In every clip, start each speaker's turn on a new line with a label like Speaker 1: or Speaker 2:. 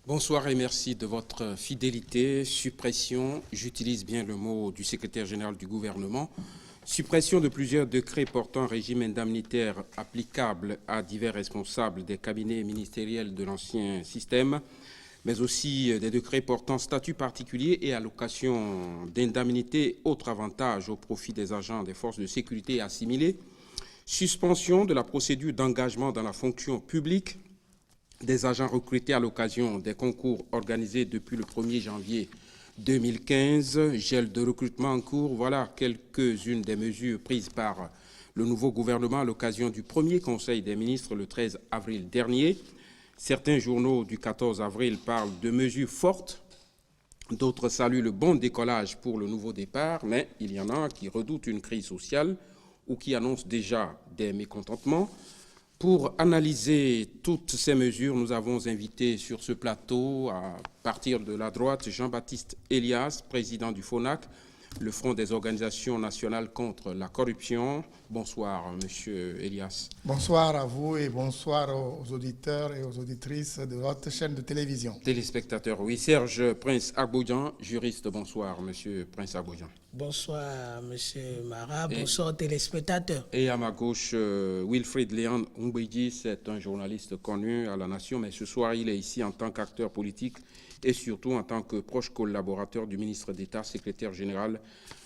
Speaker 1: Bonsoir et merci de votre fidélité. Suppression, j'utilise bien le mot du secrétaire général du gouvernement, suppression de plusieurs décrets portant un régime indemnitaire applicable à divers responsables des cabinets ministériels de l'ancien système, mais aussi des décrets portant statut particulier et allocation d'indemnités et autres avantages au profit des agents des forces de sécurité assimilés, suspension de la procédure d'engagement dans la fonction publique des agents recrutés à l'occasion des concours organisés depuis le 1er janvier 2015, gel de recrutement en cours, voilà quelques-unes des mesures prises par le nouveau gouvernement à l'occasion du premier Conseil des ministres le 13 avril dernier. Certains journaux du 14 avril parlent de mesures fortes, d'autres saluent le bon décollage pour le nouveau départ, mais il y en a qui redoutent une crise sociale ou qui annoncent déjà des mécontentements. Pour analyser toutes ces mesures, nous avons invité sur ce plateau, à partir de la droite, Jean-Baptiste Elias, président du FONAC, le Front des organisations nationales contre la corruption. Bonsoir, monsieur Elias.
Speaker 2: Bonsoir à vous et bonsoir aux auditeurs et aux auditrices de votre chaîne de télévision.
Speaker 1: Téléspectateurs, oui. Serge Prince Agbodjan, juriste. Bonsoir, monsieur Prince Agbodjan.
Speaker 3: Bonsoir, monsieur Marat. Bonsoir, téléspectateurs.
Speaker 1: Et à ma gauche, Wilfried Léon Ngbeji, c'est un journaliste connu à la Nation, mais ce soir, il est ici en tant qu'acteur politique et surtout en tant que proche collaborateur du ministre d'État, secrétaire général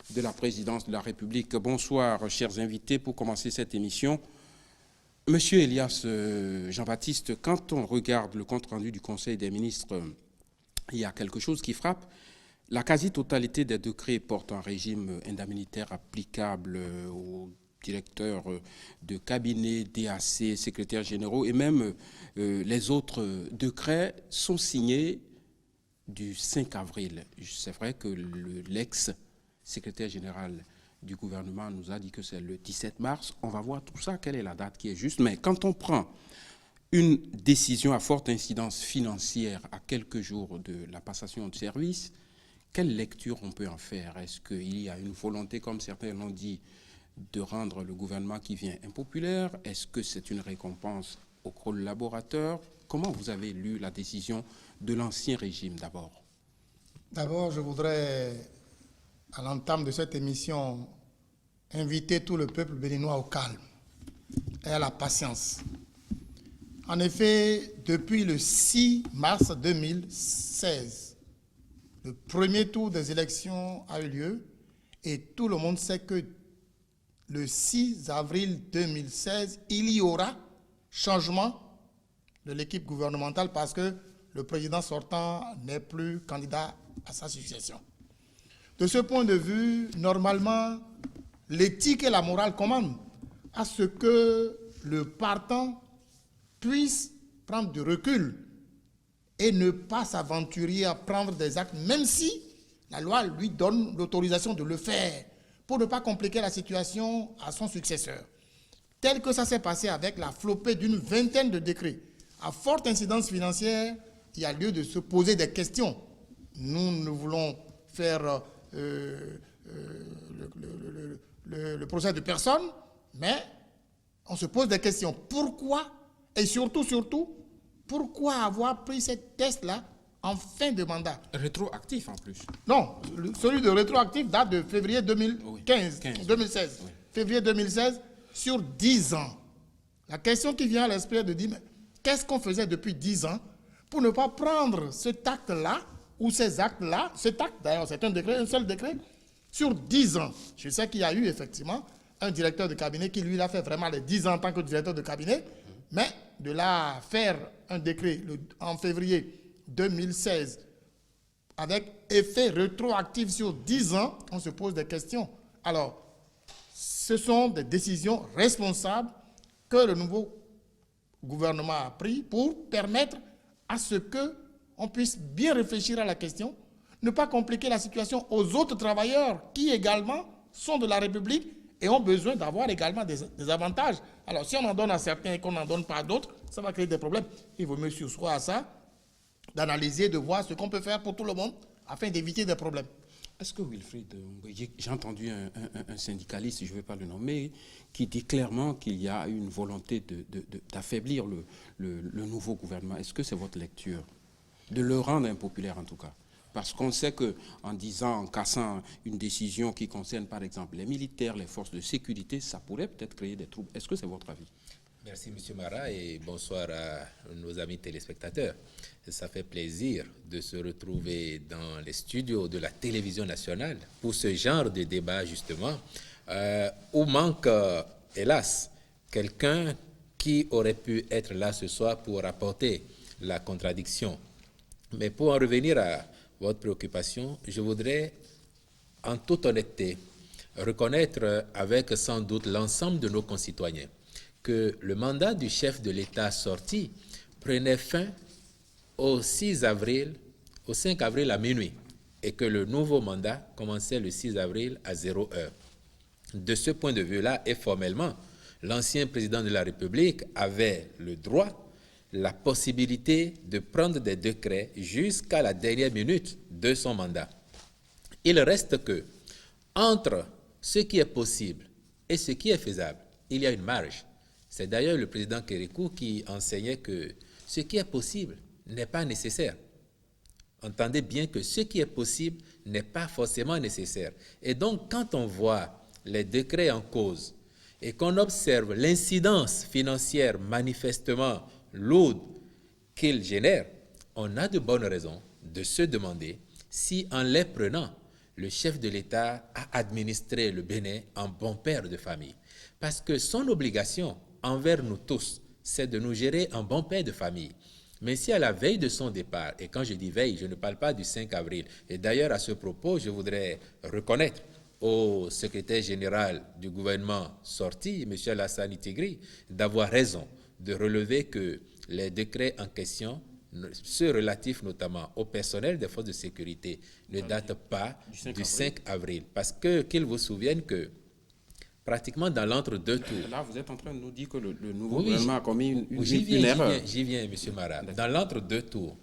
Speaker 1: de la présidence de la République. Bonsoir, chers invités, pour commencer cette émission. Monsieur Elias Jean-Baptiste, quand on regarde le compte-rendu du Conseil des ministres, il y a quelque chose qui frappe. La quasi-totalité des décrets portent un régime indemnitaire applicable aux directeurs de cabinet, DAC, secrétaires généraux, et même les autres décrets sont signés du 5 avril. C'est vrai que l'ex-secrétaire général du gouvernement nous a dit que c'est le 17 mars. On va voir tout ça, quelle est la date qui est juste. Mais quand on prend une décision à forte incidence financière à quelques jours de la passation de service, quelle lecture on peut en faire? Est-ce qu'il y a une volonté, comme certains l'ont dit, de rendre le gouvernement qui vient impopulaire? Est-ce que c'est une récompense aux collaborateurs? Comment vous avez lu la décision de l'ancien régime d'abord?
Speaker 2: D'abord, je voudrais, à l'entame de cette émission, inviter tout le peuple béninois au calme et à la patience. En effet, depuis le 6 mars 2016, le premier tour des élections a eu lieu et tout le monde sait que le 6 avril 2016, il y aura changement de l'équipe gouvernementale parce que le président sortant n'est plus candidat à sa succession. De ce point de vue, normalement, l'éthique et la morale commandent à ce que le partant puisse prendre du recul et ne pas s'aventurer à prendre des actes, même si la loi lui donne l'autorisation de le faire, pour ne pas compliquer la situation à son successeur. Tel que ça s'est passé avec la flopée d'une vingtaine de décrets. À forte incidence financière, il y a lieu de se poser des questions. Nous ne voulons faire le procès de personne, mais on se pose des questions. Pourquoi? Et surtout, pourquoi avoir pris cette test-là en fin de mandat?
Speaker 1: Rétroactif en plus.
Speaker 2: Non, celui de rétroactif date de février 2016.
Speaker 1: Oui.
Speaker 2: Février 2016, sur 10 ans. La question qui vient à l'esprit est de dire, mais qu'est-ce qu'on faisait depuis 10 ans pour ne pas prendre cet acte-là, ou ces actes-là, cet acte d'ailleurs, c'est un seul décret, sur 10 ans. Je sais qu'il y a eu effectivement un directeur de cabinet qui, lui, a fait vraiment les 10 ans en tant que directeur de cabinet, mais de là faire un décret en février 2016 avec effet rétroactif sur 10 ans, on se pose des questions. Alors, ce sont des décisions responsables que le nouveau gouvernement a prises pour permettre à ce qu'on puisse bien réfléchir à la question, ne pas compliquer la situation aux autres travailleurs qui également sont de la République et ont besoin d'avoir également des avantages. Alors, si on en donne à certains et qu'on n'en donne pas à d'autres, ça va créer des problèmes. Il vaut mieux sursoir à ça, d'analyser, de voir ce qu'on peut faire pour tout le monde afin d'éviter des problèmes.
Speaker 1: Est-ce que Wilfried, j'ai entendu un syndicaliste, je ne vais pas le nommer, qui dit clairement qu'il y a une volonté d'affaiblir le nouveau gouvernement. Est-ce que c'est votre lecture? de le rendre impopulaire en tout cas. Parce qu'on sait qu'en disant, en cassant une décision qui concerne par exemple les militaires, les forces de sécurité, ça pourrait peut-être créer des troubles. Est-ce que c'est votre avis?
Speaker 4: Merci M. Marat et bonsoir à nos amis téléspectateurs. Ça fait plaisir de se retrouver dans les studios de la télévision nationale pour ce genre de débat justement où manque, hélas, quelqu'un qui aurait pu être là ce soir pour apporter la contradiction. Mais pour en revenir à votre préoccupation, je voudrais, en toute honnêteté, reconnaître avec sans doute l'ensemble de nos concitoyens que le mandat du chef de l'État sorti prenait fin au 5 avril à minuit et que le nouveau mandat commençait le 6 avril à 0 heure. De ce point de vue-là, et formellement, l'ancien président de la République avait le droit, la possibilité de prendre des décrets jusqu'à la dernière minute de son mandat. Il reste que, entre ce qui est possible et ce qui est faisable, il y a une marge. C'est d'ailleurs le président Kérékou qui enseignait que ce qui est possible n'est pas nécessaire. Entendez bien que ce qui est possible n'est pas forcément nécessaire. Et donc, quand on voit les décrets en cause et qu'on observe l'incidence financière manifestement lourde qu'ils génèrent, on a de bonnes raisons de se demander si, en les prenant, le chef de l'État a administré le Bénin en bon père de famille. Parce que son obligation envers nous tous, c'est de nous gérer en bon père de famille. Mais si à la veille de son départ, et quand je dis veille, je ne parle pas du 5 avril, et d'ailleurs à ce propos, je voudrais reconnaître au secrétaire général du gouvernement sorti, M. Alassane Tigri, d'avoir raison de relever que les décrets en question, ceux relatifs notamment au personnel des forces de sécurité, ne datent pas du 5 avril. Parce que qu'il vous souvienne que pratiquement dans l'entre-deux tours.
Speaker 1: Là, vous êtes en train de nous dire que le nouveau gouvernement a commis une erreur.
Speaker 4: J'y viens, M. Marat. Dans l'entre-deux tours,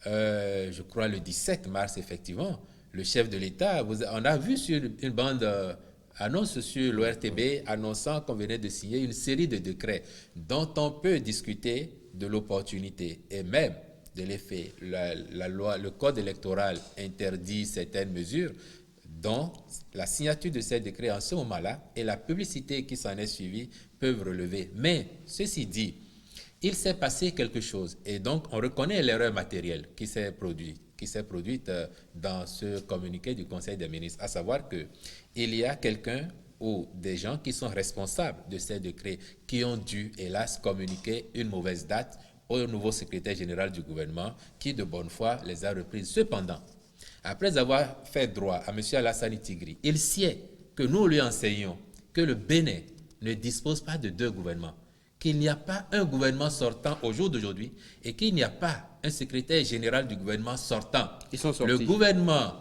Speaker 4: je crois le 17 mars, effectivement, le chef de l'État, on a vu sur une bande annonce sur l'ORTB annonçant qu'on venait de signer une série de décrets dont on peut discuter de l'opportunité et même de l'effet. La loi, le code électoral interdit certaines mesures, dont la signature de ces décrets en ce moment-là et la publicité qui s'en est suivie peuvent relever. Mais, ceci dit, il s'est passé quelque chose et donc on reconnaît l'erreur matérielle qui s'est produite dans ce communiqué du Conseil des ministres, à savoir qu'il y a quelqu'un ou des gens qui sont responsables de ces décrets qui ont dû, hélas, communiquer une mauvaise date au nouveau secrétaire général du gouvernement qui, de bonne foi, les a reprises. Cependant, après avoir fait droit à M. Alassane Tigri, il sait que nous lui enseignons que le Bénin ne dispose pas de deux gouvernements, qu'il n'y a pas un gouvernement sortant au jour d'aujourd'hui et qu'il n'y a pas un secrétaire général du gouvernement sortant.
Speaker 1: Ils sont sortis.
Speaker 4: Le gouvernement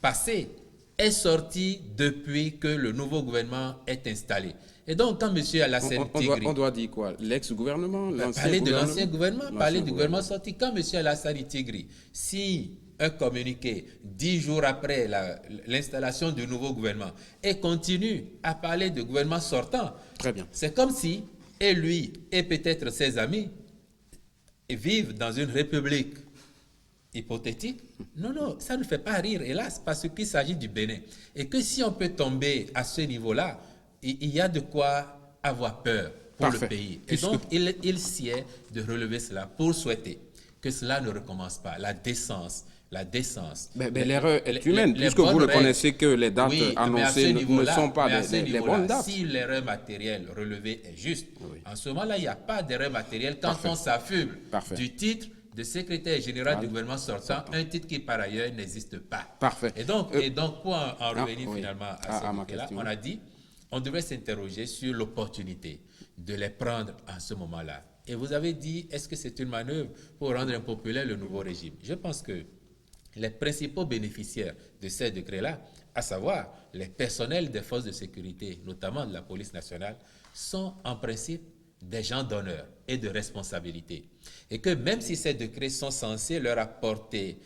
Speaker 4: passé est sorti depuis que le nouveau gouvernement est installé. Et donc, quand M. Alassane Tigri...
Speaker 1: On doit dire quoi? L'ex-gouvernement?
Speaker 4: Parler de l'ancien gouvernement, parler du gouvernement sorti. Quand M. Alassane Tigri, si un communiqué 10 jours après l'installation du nouveau gouvernement et continue à parler de gouvernement sortant,
Speaker 1: très bien.
Speaker 4: C'est comme si, et lui et peut-être ses amis, vivent dans une république hypothétique. Non, non, ça ne fait pas rire, hélas, parce qu'il s'agit du Bénin. Et que si on peut tomber à ce niveau-là, il y a de quoi avoir peur pour
Speaker 1: Parfait.
Speaker 4: le pays. Et donc, il sied de relever cela pour souhaiter que cela ne recommence pas. La décence.
Speaker 1: Mais l'erreur est humaine, puisque vous reconnaissez que les dates annoncées ne sont pas les bonnes dates.
Speaker 4: Si l'erreur matérielle relevée est juste, en ce moment-là, il n'y a pas d'erreur matérielle quand on s'affuble du titre de secrétaire général du gouvernement sortant, un titre qui par ailleurs n'existe pas.
Speaker 1: Parfait.
Speaker 4: Et donc pour en revenir finalement à ce point-là, on a dit on devrait s'interroger sur l'opportunité de les prendre en ce moment-là. Et vous avez dit, est-ce que c'est une manœuvre pour rendre impopulaire le nouveau régime? Je pense que les principaux bénéficiaires de ces décrets-là, à savoir les personnels des forces de sécurité, notamment de la police nationale, sont en principe des gens d'honneur et de responsabilité. Et que même si ces décrets sont censés leur apporter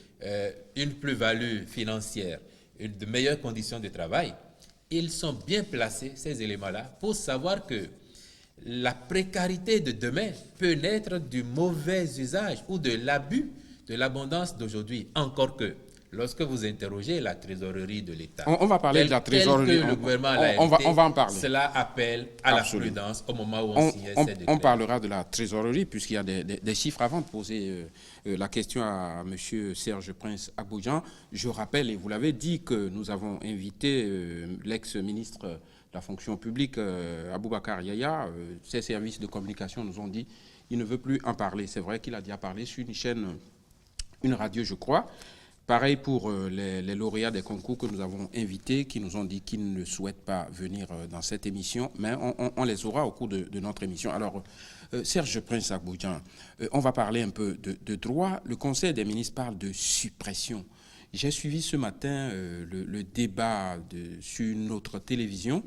Speaker 4: une plus-value financière, de meilleures conditions de travail, ils sont bien placés, ces éléments-là, pour savoir que la précarité de demain peut naître du mauvais usage ou de l'abus de l'abondance d'aujourd'hui, encore que lorsque vous interrogez la trésorerie de l'État,
Speaker 1: on va parler de la trésorerie.
Speaker 4: que le gouvernement l'a
Speaker 1: on va en parler.
Speaker 4: Cela appelle à
Speaker 1: Absolument.
Speaker 4: la prudence au moment où on signait ces décrets.
Speaker 1: On parlera de la trésorerie, puisqu'il y a des chiffres avant de poser la question à M. Serge Prince Aboujan. Je rappelle, et vous l'avez dit, que nous avons invité l'ex-ministre de la fonction publique, Aboubacar Yaya. Ses services de communication nous ont dit qu'il ne veut plus en parler. C'est vrai qu'il a déjà parlé sur une chaîne, une radio, je crois. Pareil pour les lauréats des concours que nous avons invités, qui nous ont dit qu'ils ne souhaitent pas venir dans cette émission, mais on les aura au cours de notre émission. Alors, Serge Prince Aboujan, on va parler un peu de droit. Le Conseil des ministres parle de suppression. J'ai suivi ce matin le débat sur notre télévision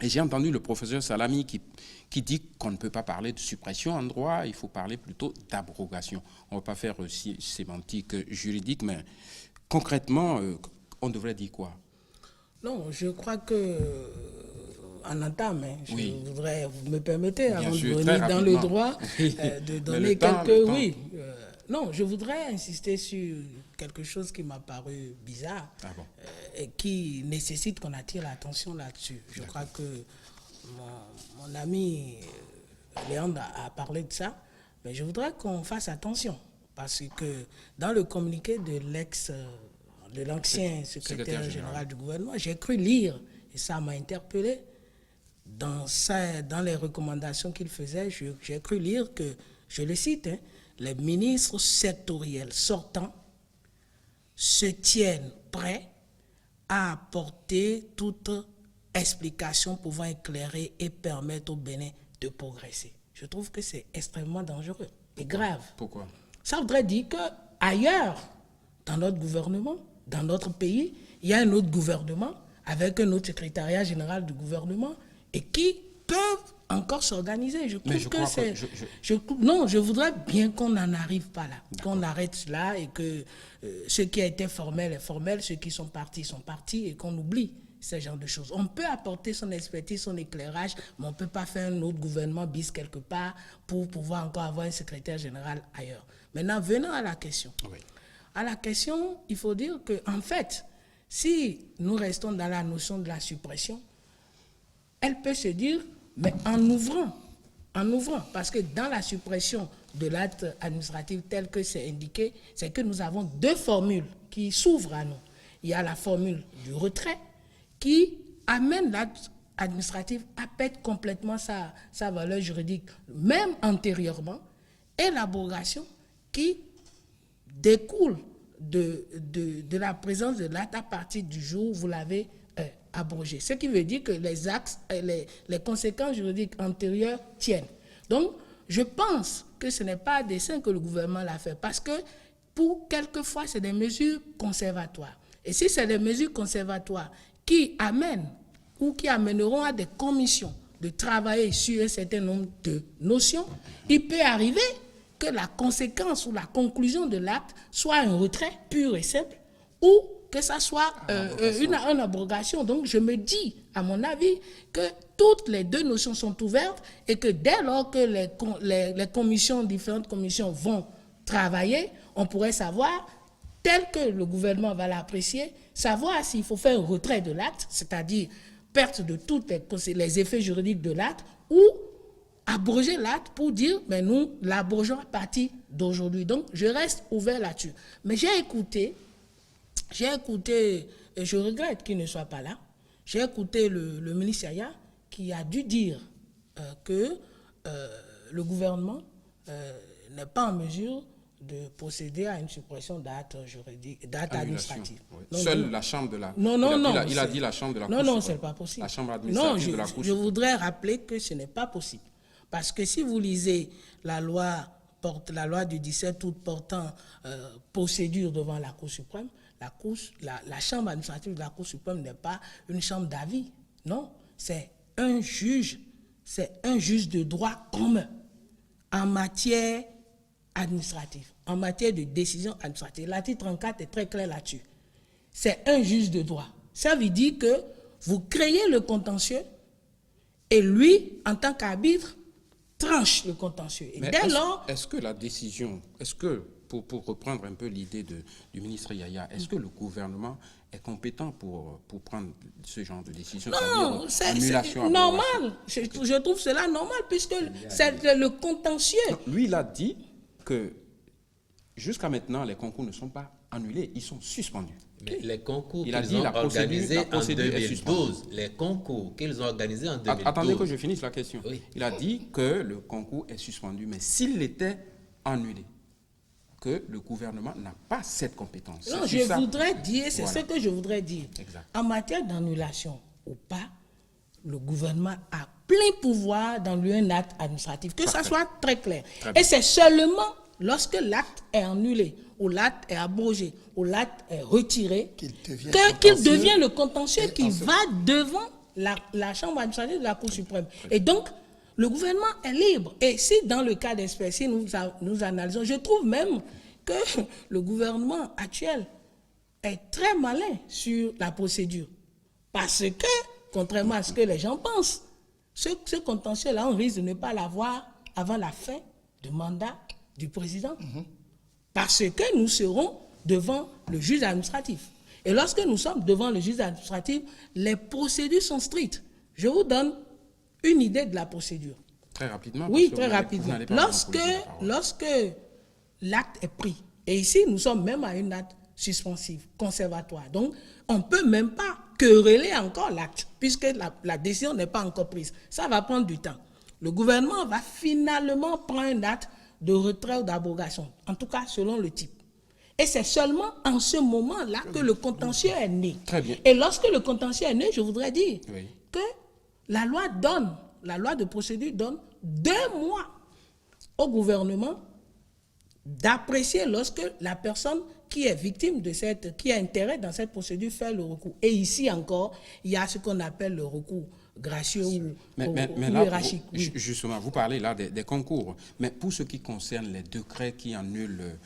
Speaker 1: et j'ai entendu le professeur Salami qui dit qu'on ne peut pas parler de suppression en droit, il faut parler plutôt d'abrogation. On ne va pas faire sémantique juridique, mais concrètement, on devrait dire quoi?
Speaker 3: Non, je crois que, en entame,
Speaker 1: Oui.
Speaker 3: je voudrais, vous me permettez,
Speaker 1: Bien
Speaker 3: avant
Speaker 1: sûr,
Speaker 3: de
Speaker 1: très
Speaker 3: venir dans le
Speaker 1: rapidement.
Speaker 3: droit, de donner
Speaker 1: temps,
Speaker 3: quelques...
Speaker 1: le temps.
Speaker 3: Oui. Non, je voudrais insister sur quelque chose qui m'a paru bizarre et qui nécessite qu'on attire l'attention là-dessus. Je crois que mon ami Léandre a parlé de ça, mais je voudrais qu'on fasse attention parce que dans le communiqué de l'ancien secrétaire général du gouvernement, j'ai cru lire, et ça m'a interpellé, dans les recommandations qu'il faisait, j'ai cru lire que, je le cite, les ministres sectoriels sortants se tiennent prêts à apporter toute explication pouvant éclairer et permettre au Bénin de progresser. Je trouve que c'est extrêmement dangereux et grave.
Speaker 1: Pourquoi?
Speaker 3: Ça voudrait dire qu'ailleurs, dans notre gouvernement, dans notre pays, il y a un autre gouvernement avec un autre secrétariat général du gouvernement et qui peuvent encore s'organiser. Je trouve que c'est... Non, je voudrais bien qu'on n'en arrive pas là, qu'on arrête cela et que ce qui a été formel est formel, ceux qui sont partis et qu'on oublie ce genre de choses. On peut apporter son expertise, son éclairage, mais on ne peut pas faire un autre gouvernement bis quelque part pour pouvoir encore avoir un secrétaire général ailleurs. Maintenant, venons à la question.
Speaker 1: Oui.
Speaker 3: À la question, il faut dire qu'en fait, si nous restons dans la notion de la suppression, elle peut se dire, mais en ouvrant, parce que dans la suppression de l'acte administratif tel que c'est indiqué, c'est que nous avons deux formules qui s'ouvrent à nous. Il y a la formule du retrait qui amène l'acte administratif à perdre complètement sa valeur juridique, même antérieurement, et l'abrogation qui découle de la présence de l'acte à partir du jour où vous l'avez abrogé. Ce qui veut dire que les conséquences juridiques antérieures tiennent. Donc, je pense que ce n'est pas à dessein que le gouvernement l'a fait, parce que pour quelquefois, c'est des mesures conservatoires. Et si c'est des mesures conservatoires qui amènent ou qui amèneront à des commissions de travailler sur un certain nombre de notions, il peut arriver que la conséquence ou la conclusion de l'acte soit un retrait pur et simple ou que ça soit une abrogation. Donc, je me dis, à mon avis, que toutes les deux notions sont ouvertes et que dès lors que les commissions, différentes commissions vont travailler, on pourrait savoir, tel que le gouvernement va l'apprécier, savoir s'il faut faire un retrait de l'acte, c'est-à-dire perte de tous les effets juridiques de l'acte, ou abroger l'acte pour dire, mais nous l'abrogeons à partir d'aujourd'hui. Donc, je reste ouvert là-dessus. Mais j'ai écouté, et je regrette qu'il ne soit pas là, j'ai écouté le ministre Yaya qui a dû dire que le gouvernement n'est pas en mesure de procéder à une suppression d'actes juridiques, d'actes administratifs.
Speaker 1: Oui. Seule la Chambre de la...
Speaker 3: Non.
Speaker 1: Il a dit la Chambre de la Cour
Speaker 3: Non,
Speaker 1: suprême.
Speaker 3: c'est pas possible.
Speaker 1: La Chambre administrative de la Cour
Speaker 3: je
Speaker 1: suprême.
Speaker 3: voudrais rappeler que ce n'est pas possible. Parce que si vous lisez la loi du 17 août portant procédure devant la Cour suprême, la Chambre administrative de la Cour suprême n'est pas une chambre d'avis. Non, c'est un juge de droit commun en matière administrative, en matière de décision administrative. L'article 34 est très clair là-dessus. C'est un juge de droit. Ça veut dire que vous créez le contentieux et lui, en tant qu'arbitre, tranche le contentieux. Et
Speaker 1: Mais
Speaker 3: dès lors...
Speaker 1: Est-ce que la décision, est-ce que pour reprendre un peu l'idée du ministre Yaya, est-ce que le gouvernement est compétent pour prendre ce genre de décision?
Speaker 3: Non, c'est
Speaker 1: annulation,
Speaker 3: normal. Je trouve cela normal puisque c'est le contentieux.
Speaker 1: non, lui, il a dit que jusqu'à maintenant, les concours ne sont pas annulés, ils sont suspendus.
Speaker 4: Mais les concours
Speaker 1: Il a
Speaker 4: qu'ils
Speaker 1: dit
Speaker 4: ont
Speaker 1: la
Speaker 4: organisés en
Speaker 1: procédure est
Speaker 4: 2012, les concours qu'ils ont organisés en 2012.
Speaker 1: Attendez que je finisse la question.
Speaker 4: Oui.
Speaker 1: Il a dit que le concours est suspendu, mais s'il était annulé, que le gouvernement n'a pas cette compétence.
Speaker 3: Non,
Speaker 1: C'est
Speaker 3: je
Speaker 1: ça.
Speaker 3: voudrais dire, c'est
Speaker 1: Voilà.
Speaker 3: ce que je voudrais dire.
Speaker 1: Exact.
Speaker 3: En matière d'annulation ou pas, le gouvernement a plein pouvoir d'annuler un acte administratif, que ça soit très clair.
Speaker 1: Très bien.
Speaker 3: Et c'est seulement lorsque l'acte est annulé, ou l'acte est abrogé, ou l'acte est retiré,
Speaker 2: Qu'il devient
Speaker 3: qu'il
Speaker 2: contentieux.
Speaker 3: devient le contentieux
Speaker 2: Et
Speaker 3: qui
Speaker 2: ensuite-
Speaker 3: va devant la Chambre administrative de la Cour suprême. Et donc, le gouvernement est libre. Et si dans le cas d'espèce, si nous analysons, je trouve même que le gouvernement actuel est très malin sur la procédure. Parce que, contrairement à ce que les gens pensent, ce contentieux-là, on risque de ne pas l'avoir avant la fin du mandat du président. Parce que nous serons devant le juge administratif. Et lorsque nous sommes devant le juge administratif, les procédures sont strictes. Je vous donne une idée de la procédure.
Speaker 1: Très rapidement.
Speaker 3: Oui,
Speaker 1: parce que
Speaker 3: très
Speaker 1: vous n'allez
Speaker 3: rapidement.
Speaker 1: pas monopoliser la parole.
Speaker 3: Lorsque l'acte est pris, et ici nous sommes même à une acte suspensive, conservatoire, donc on ne peut même pas quereller encore l'acte, puisque la décision n'est pas encore prise. Ça va prendre du temps. Le gouvernement va finalement prendre un acte de retrait ou d'abrogation, en tout cas selon le type. Et c'est seulement en ce moment-là que le contentieux est né.
Speaker 1: Très bien.
Speaker 3: Et lorsque le contentieux est né, je voudrais dire
Speaker 1: Oui.
Speaker 3: que la loi de procédure donne 2 mois au gouvernement d'apprécier lorsque la personne qui est victime qui a intérêt dans cette procédure fait le recours. Et ici encore, il y a ce qu'on appelle le recours gracieux ou
Speaker 1: Mais
Speaker 3: ou
Speaker 1: là,
Speaker 3: hiérarchique. Oui.
Speaker 1: justement, vous parlez là des concours. Mais pour ce qui concerne les décrets qui annulent,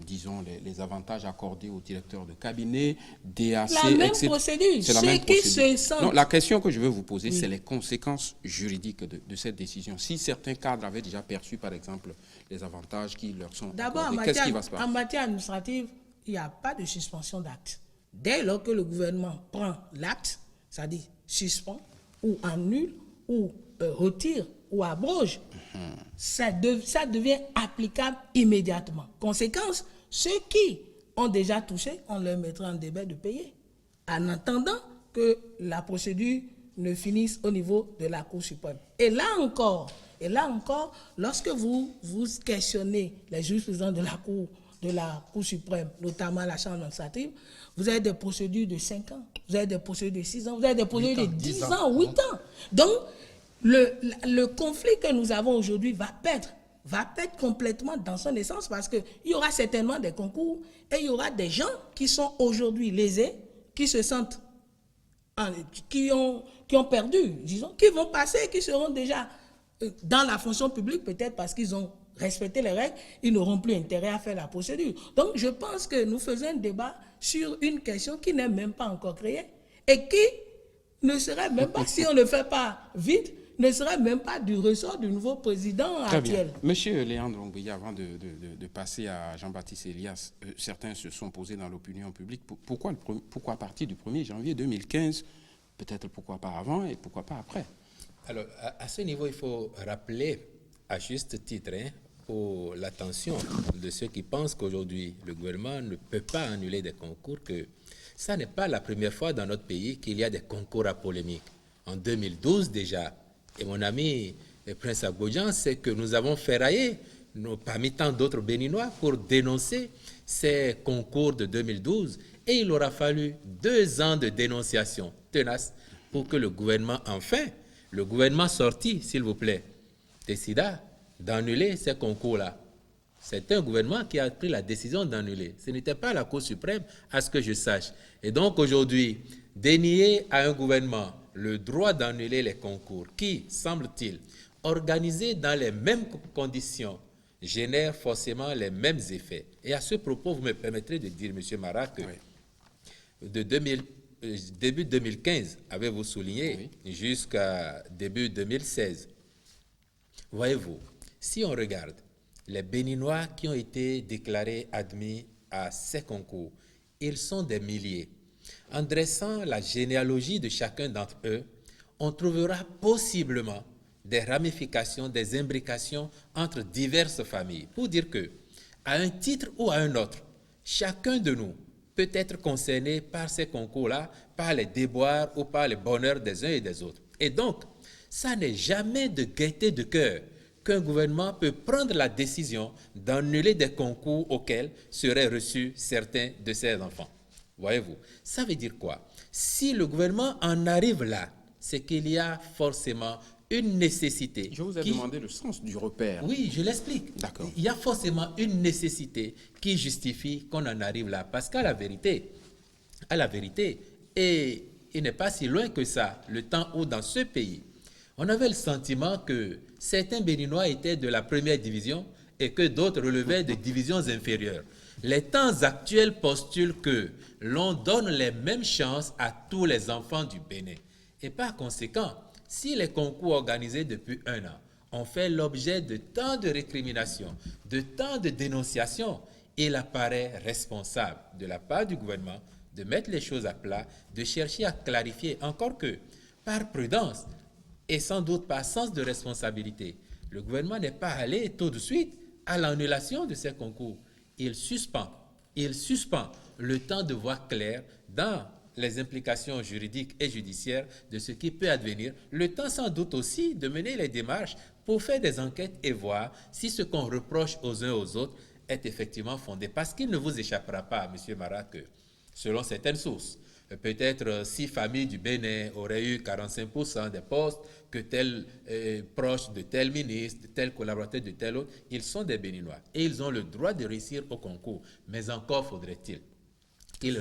Speaker 1: disons, les avantages accordés aux directeurs de cabinet, DAC,
Speaker 3: La même
Speaker 1: etc.
Speaker 3: procédure.
Speaker 1: C'est la
Speaker 3: Ceux
Speaker 1: même
Speaker 3: qui
Speaker 1: procédure.
Speaker 3: se sentent-
Speaker 1: Non, la question que je veux vous poser, c'est les conséquences juridiques de cette décision. Si certains cadres avaient déjà perçu, par exemple, les avantages qui leur sont
Speaker 3: D'abord,
Speaker 1: accordés, qu'est-ce qui va se
Speaker 3: en
Speaker 1: passer?
Speaker 3: matière administrative, il n'y a pas de suspension d'acte. Dès lors que le gouvernement prend l'acte, c'est-à-dire suspend ou annule ou retire ou abroge, ça devient applicable immédiatement. Conséquence, ceux qui ont déjà touché, on leur mettra en débet de payer, en attendant que la procédure ne finisse au niveau de la Cour suprême. Et là encore, lorsque vous questionnez les juges présidents de la Cour suprême, notamment la Chambre administrative, vous avez des procédures de 5 ans, vous avez des procédures de 6 ans, vous avez des procédures de 10 ans, 8 ans. Donc, le conflit que nous avons aujourd'hui va perdre complètement dans son essence parce qu'il y aura certainement des concours et il y aura des gens qui sont aujourd'hui lésés, qui se sentent, qui ont perdu, disons, qui vont passer, qui seront déjà dans la fonction publique peut-être parce qu'ils ont respecté les règles, ils n'auront plus intérêt à faire la procédure. Donc je pense que nous faisons un débat sur une question qui n'est même pas encore créée et qui ne serait même pas, si on ne le fait pas vite, ne serait même pas du ressort du nouveau président
Speaker 1: Très bien.
Speaker 3: actuel.
Speaker 1: Monsieur Léandre Ongouya, avant de passer à Jean-Baptiste Elias, certains se sont posés dans l'opinion publique. Pourquoi à partir du 1er janvier 2015? Peut-être pourquoi pas avant et pourquoi pas après?
Speaker 4: Alors, à ce niveau, il faut rappeler à juste titre, pour l'attention de ceux qui pensent qu'aujourd'hui, le gouvernement ne peut pas annuler des concours, que ça n'est pas la première fois dans notre pays qu'il y a des concours à polémique. En 2012 déjà, et mon ami Prince Abodjan, c'est que nous avons ferraillé, parmi tant d'autres Béninois, pour dénoncer ces concours de 2012. Et il aura fallu 2 ans de dénonciation tenace pour que le gouvernement, enfin, le gouvernement sorti, s'il vous plaît, décida d'annuler ces concours-là. C'est un gouvernement qui a pris la décision d'annuler. Ce n'était pas la Cour suprême, à ce que je sache. Et donc aujourd'hui, dénier à un gouvernement le droit d'annuler les concours qui, semble-t-il, organisés dans les mêmes conditions, génère forcément les mêmes effets. Et à ce propos, vous me permettrez de dire, M. Marat, que de début 2015, avez-vous souligné, jusqu'à début 2016, voyez-vous, si on regarde les Béninois qui ont été déclarés admis à ces concours, ils sont des milliers. En dressant la généalogie de chacun d'entre eux, on trouvera possiblement des ramifications, des imbrications entre diverses familles. Pour dire que, à un titre ou à un autre, chacun de nous peut être concerné par ces concours-là, par les déboires ou par les bonheurs des uns et des autres. Et donc, ça n'est jamais de gaieté de cœur qu'un gouvernement peut prendre la décision d'annuler des concours auxquels seraient reçus certains de ses enfants. Voyez-vous, ça veut dire quoi? Si le gouvernement en arrive là, c'est qu'il y a forcément une nécessité.
Speaker 1: Je vous ai demandé le sens du repère.
Speaker 4: Oui, je l'explique.
Speaker 1: D'accord.
Speaker 4: Il y a forcément une nécessité qui justifie qu'on en arrive là. Parce qu'à la vérité, et il n'est pas si loin que ça, le temps où dans ce pays, on avait le sentiment que certains Béninois étaient de la première division et que d'autres relevaient de divisions inférieures. Les temps actuels postulent que l'on donne les mêmes chances à tous les enfants du Bénin. Et par conséquent, si les concours organisés depuis un an ont fait l'objet de tant de récriminations, de tant de dénonciations, il apparaît responsable de la part du gouvernement de mettre les choses à plat, de chercher à clarifier, encore que, par prudence et sans doute par sens de responsabilité, le gouvernement n'est pas allé tout de suite à l'annulation de ces concours. Il suspend le temps de voir clair dans les implications juridiques et judiciaires de ce qui peut advenir, le temps sans doute aussi de mener les démarches pour faire des enquêtes et voir si ce qu'on reproche aux uns aux autres est effectivement fondé. Parce qu'il ne vous échappera pas, M. Marat, que selon certaines sources, peut-être 6 familles du Bénin auraient eu 45% des postes, que tel proche de tel ministre, de tel collaborateur de tel autre, ils sont des Béninois et ils ont le droit de réussir au concours. Mais encore faudrait-il qu'ils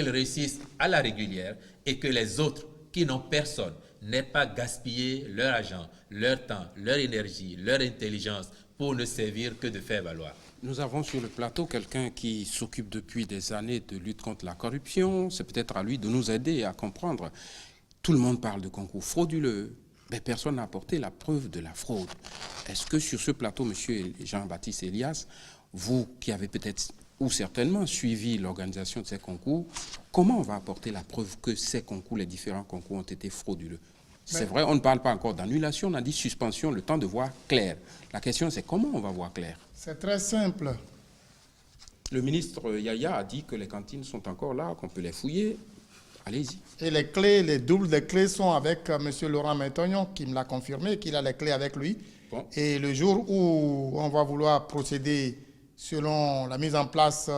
Speaker 4: réussissent à la régulière et que les autres qui n'ont personne n'aient pas gaspillé leur argent, leur temps, leur énergie, leur intelligence pour ne servir que de faire valoir.
Speaker 1: Nous avons sur le plateau quelqu'un qui s'occupe depuis des années de lutte contre la corruption. C'est peut-être à lui de nous aider à comprendre. Tout le monde parle de concours frauduleux, mais personne n'a apporté la preuve de la fraude. Est-ce que sur ce plateau, M. Jean-Baptiste Elias, vous qui avez peut-être ou certainement suivi l'organisation de ces concours, comment on va apporter la preuve que ces concours, les différents concours ont été frauduleux? C'est vrai, on ne parle pas encore d'annulation, on a dit suspension, le temps de voir clair. La question, c'est comment on va voir clair?
Speaker 2: C'est très simple.
Speaker 1: Le ministre Yaya a dit que les cantines sont encore là, qu'on peut les fouiller. Allez-y.
Speaker 2: Et les clés, les doubles des clés sont avec M. Laurent Métognon, qui me l'a confirmé, qu'il a les clés avec lui.
Speaker 1: Bon.
Speaker 2: Et le jour où on va vouloir procéder selon la mise en place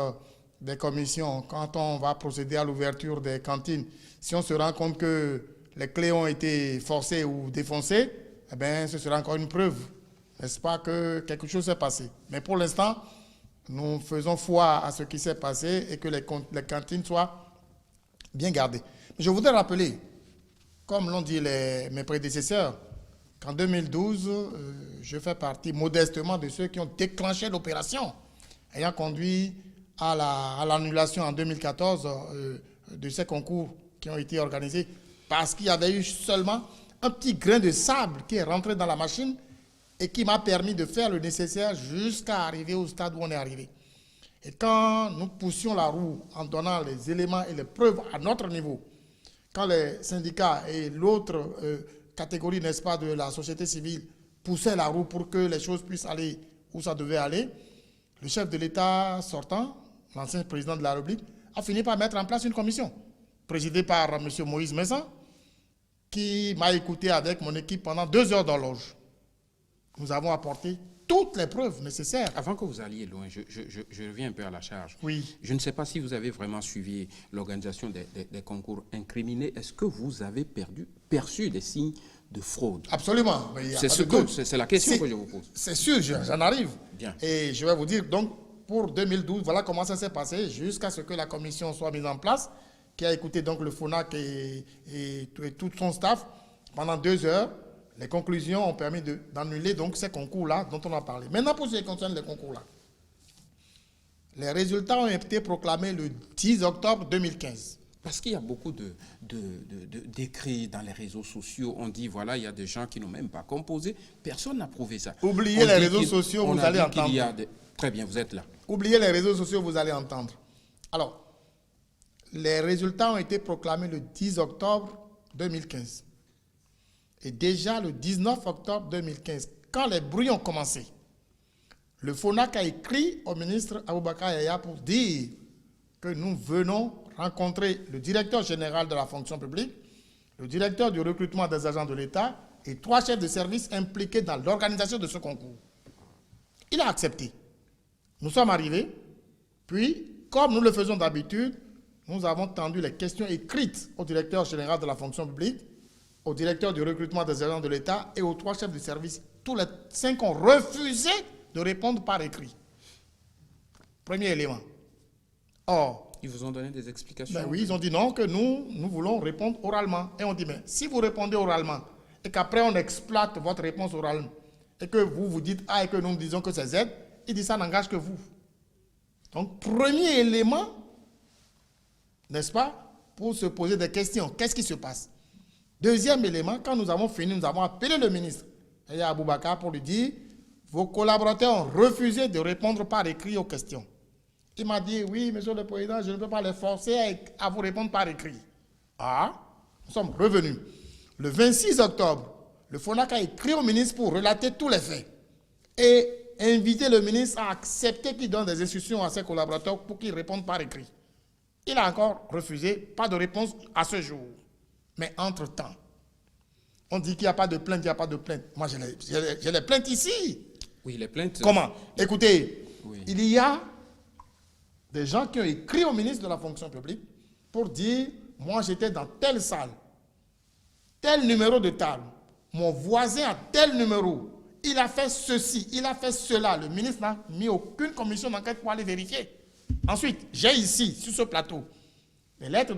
Speaker 2: des commissions, quand on va procéder à l'ouverture des cantines, si on se rend compte que les clés ont été forcées ou défoncées, eh bien, ce sera encore une preuve, n'est-ce pas, que quelque chose s'est passé. Mais pour l'instant, nous faisons foi à ce qui s'est passé et que les cantines soient bien gardées. Je voudrais rappeler, comme l'ont dit mes prédécesseurs, qu'en 2012, je fais partie modestement de ceux qui ont déclenché l'opération, ayant conduit à l'annulation en 2014 de ces concours qui ont été organisés parce qu'il y avait eu seulement un petit grain de sable qui est rentré dans la machine et qui m'a permis de faire le nécessaire jusqu'à arriver au stade où on est arrivé. Et quand nous poussions la roue en donnant les éléments et les preuves à notre niveau, quand les syndicats et l'autre catégorie, n'est-ce pas, de la société civile poussaient la roue pour que les choses puissent aller où ça devait aller, le chef de l'État sortant, l'ancien président de la République, a fini par mettre en place une commission présidée par M. Moïse Messan, qui m'a écouté avec mon équipe pendant 2 heures d'horloge. Nous avons apporté toutes les preuves nécessaires.
Speaker 1: Avant que vous alliez loin, je reviens un peu à la charge.
Speaker 2: Oui.
Speaker 1: Je ne sais pas si vous avez vraiment suivi l'organisation des concours incriminés. Est-ce que vous avez perçu des signes de fraude?
Speaker 2: Absolument.
Speaker 1: C'est la question que je vous pose.
Speaker 2: C'est sûr, j'en arrive.
Speaker 1: Bien.
Speaker 2: Et je vais vous dire, donc, pour 2012, voilà comment ça s'est passé, jusqu'à ce que la commission soit mise en place, qui a écouté donc le FONAC et tout son staff pendant 2 heures. Les conclusions ont permis d'annuler donc ces concours-là dont on a parlé. Maintenant, pour ce qui concerne les concours-là, les résultats ont été proclamés le 10 octobre 2015.
Speaker 1: Parce qu'il y a beaucoup d'écrits dans les réseaux sociaux. On dit, voilà, il y a des gens qui n'ont même pas composé. Personne n'a prouvé ça.
Speaker 2: Oubliez les réseaux sociaux, vous allez entendre.
Speaker 1: Très bien, vous êtes là.
Speaker 2: Oubliez les réseaux sociaux, vous allez entendre. Alors, les résultats ont été proclamés le 10 octobre 2015. Et déjà le 19 octobre 2015, quand les bruits ont commencé, le FONAC a écrit au ministre Aboubakar Yaya pour dire que nous venons rencontrer le directeur général de la fonction publique, le directeur du recrutement des agents de l'État et 3 chefs de service impliqués dans l'organisation de ce concours. Il a accepté. Nous sommes arrivés, puis, comme nous le faisons d'habitude, nous avons tendu les questions écrites au directeur général de la fonction publique, au directeur du recrutement des agents de l'État et aux 3 chefs de service. Tous les 5 ont refusé de répondre par écrit. Premier élément. Or,
Speaker 1: ils vous ont donné des explications?
Speaker 2: Ben oui, ils ont dit non, que nous voulons répondre oralement. Et on dit, mais si vous répondez oralement et qu'après on exploite votre réponse oralement et que vous dites A et que nous disons que c'est Z, il dit ça n'engage que vous. Donc, premier élément, n'est-ce pas, pour se poser des questions. Qu'est-ce qui se passe? Deuxième élément, quand nous avons fini, nous avons appelé le ministre Yaya Aboubakar pour lui dire, vos collaborateurs ont refusé de répondre par écrit aux questions. Il m'a dit, oui, monsieur le président, je ne peux pas les forcer à vous répondre par écrit. Ah, nous sommes revenus. Le 26 octobre, le FONAC a écrit au ministre pour relater tous les faits et inviter le ministre à accepter qu'il donne des instructions à ses collaborateurs pour qu'ils répondent par écrit. Il a encore refusé, pas de réponse à ce jour. Mais entre-temps, on dit qu'il n'y a pas de plainte, il n'y a pas de plainte. Moi, j'ai les plaintes ici.
Speaker 1: Oui, les plaintes.
Speaker 2: Comment? Écoutez,
Speaker 1: oui.
Speaker 2: Il y a des gens qui ont écrit au ministre de la fonction publique pour dire, moi j'étais dans telle salle, tel numéro de table, mon voisin a tel numéro, il a fait ceci, il a fait cela. Le ministre n'a mis aucune commission d'enquête pour aller vérifier. Ensuite, j'ai ici, sur ce plateau, des lettres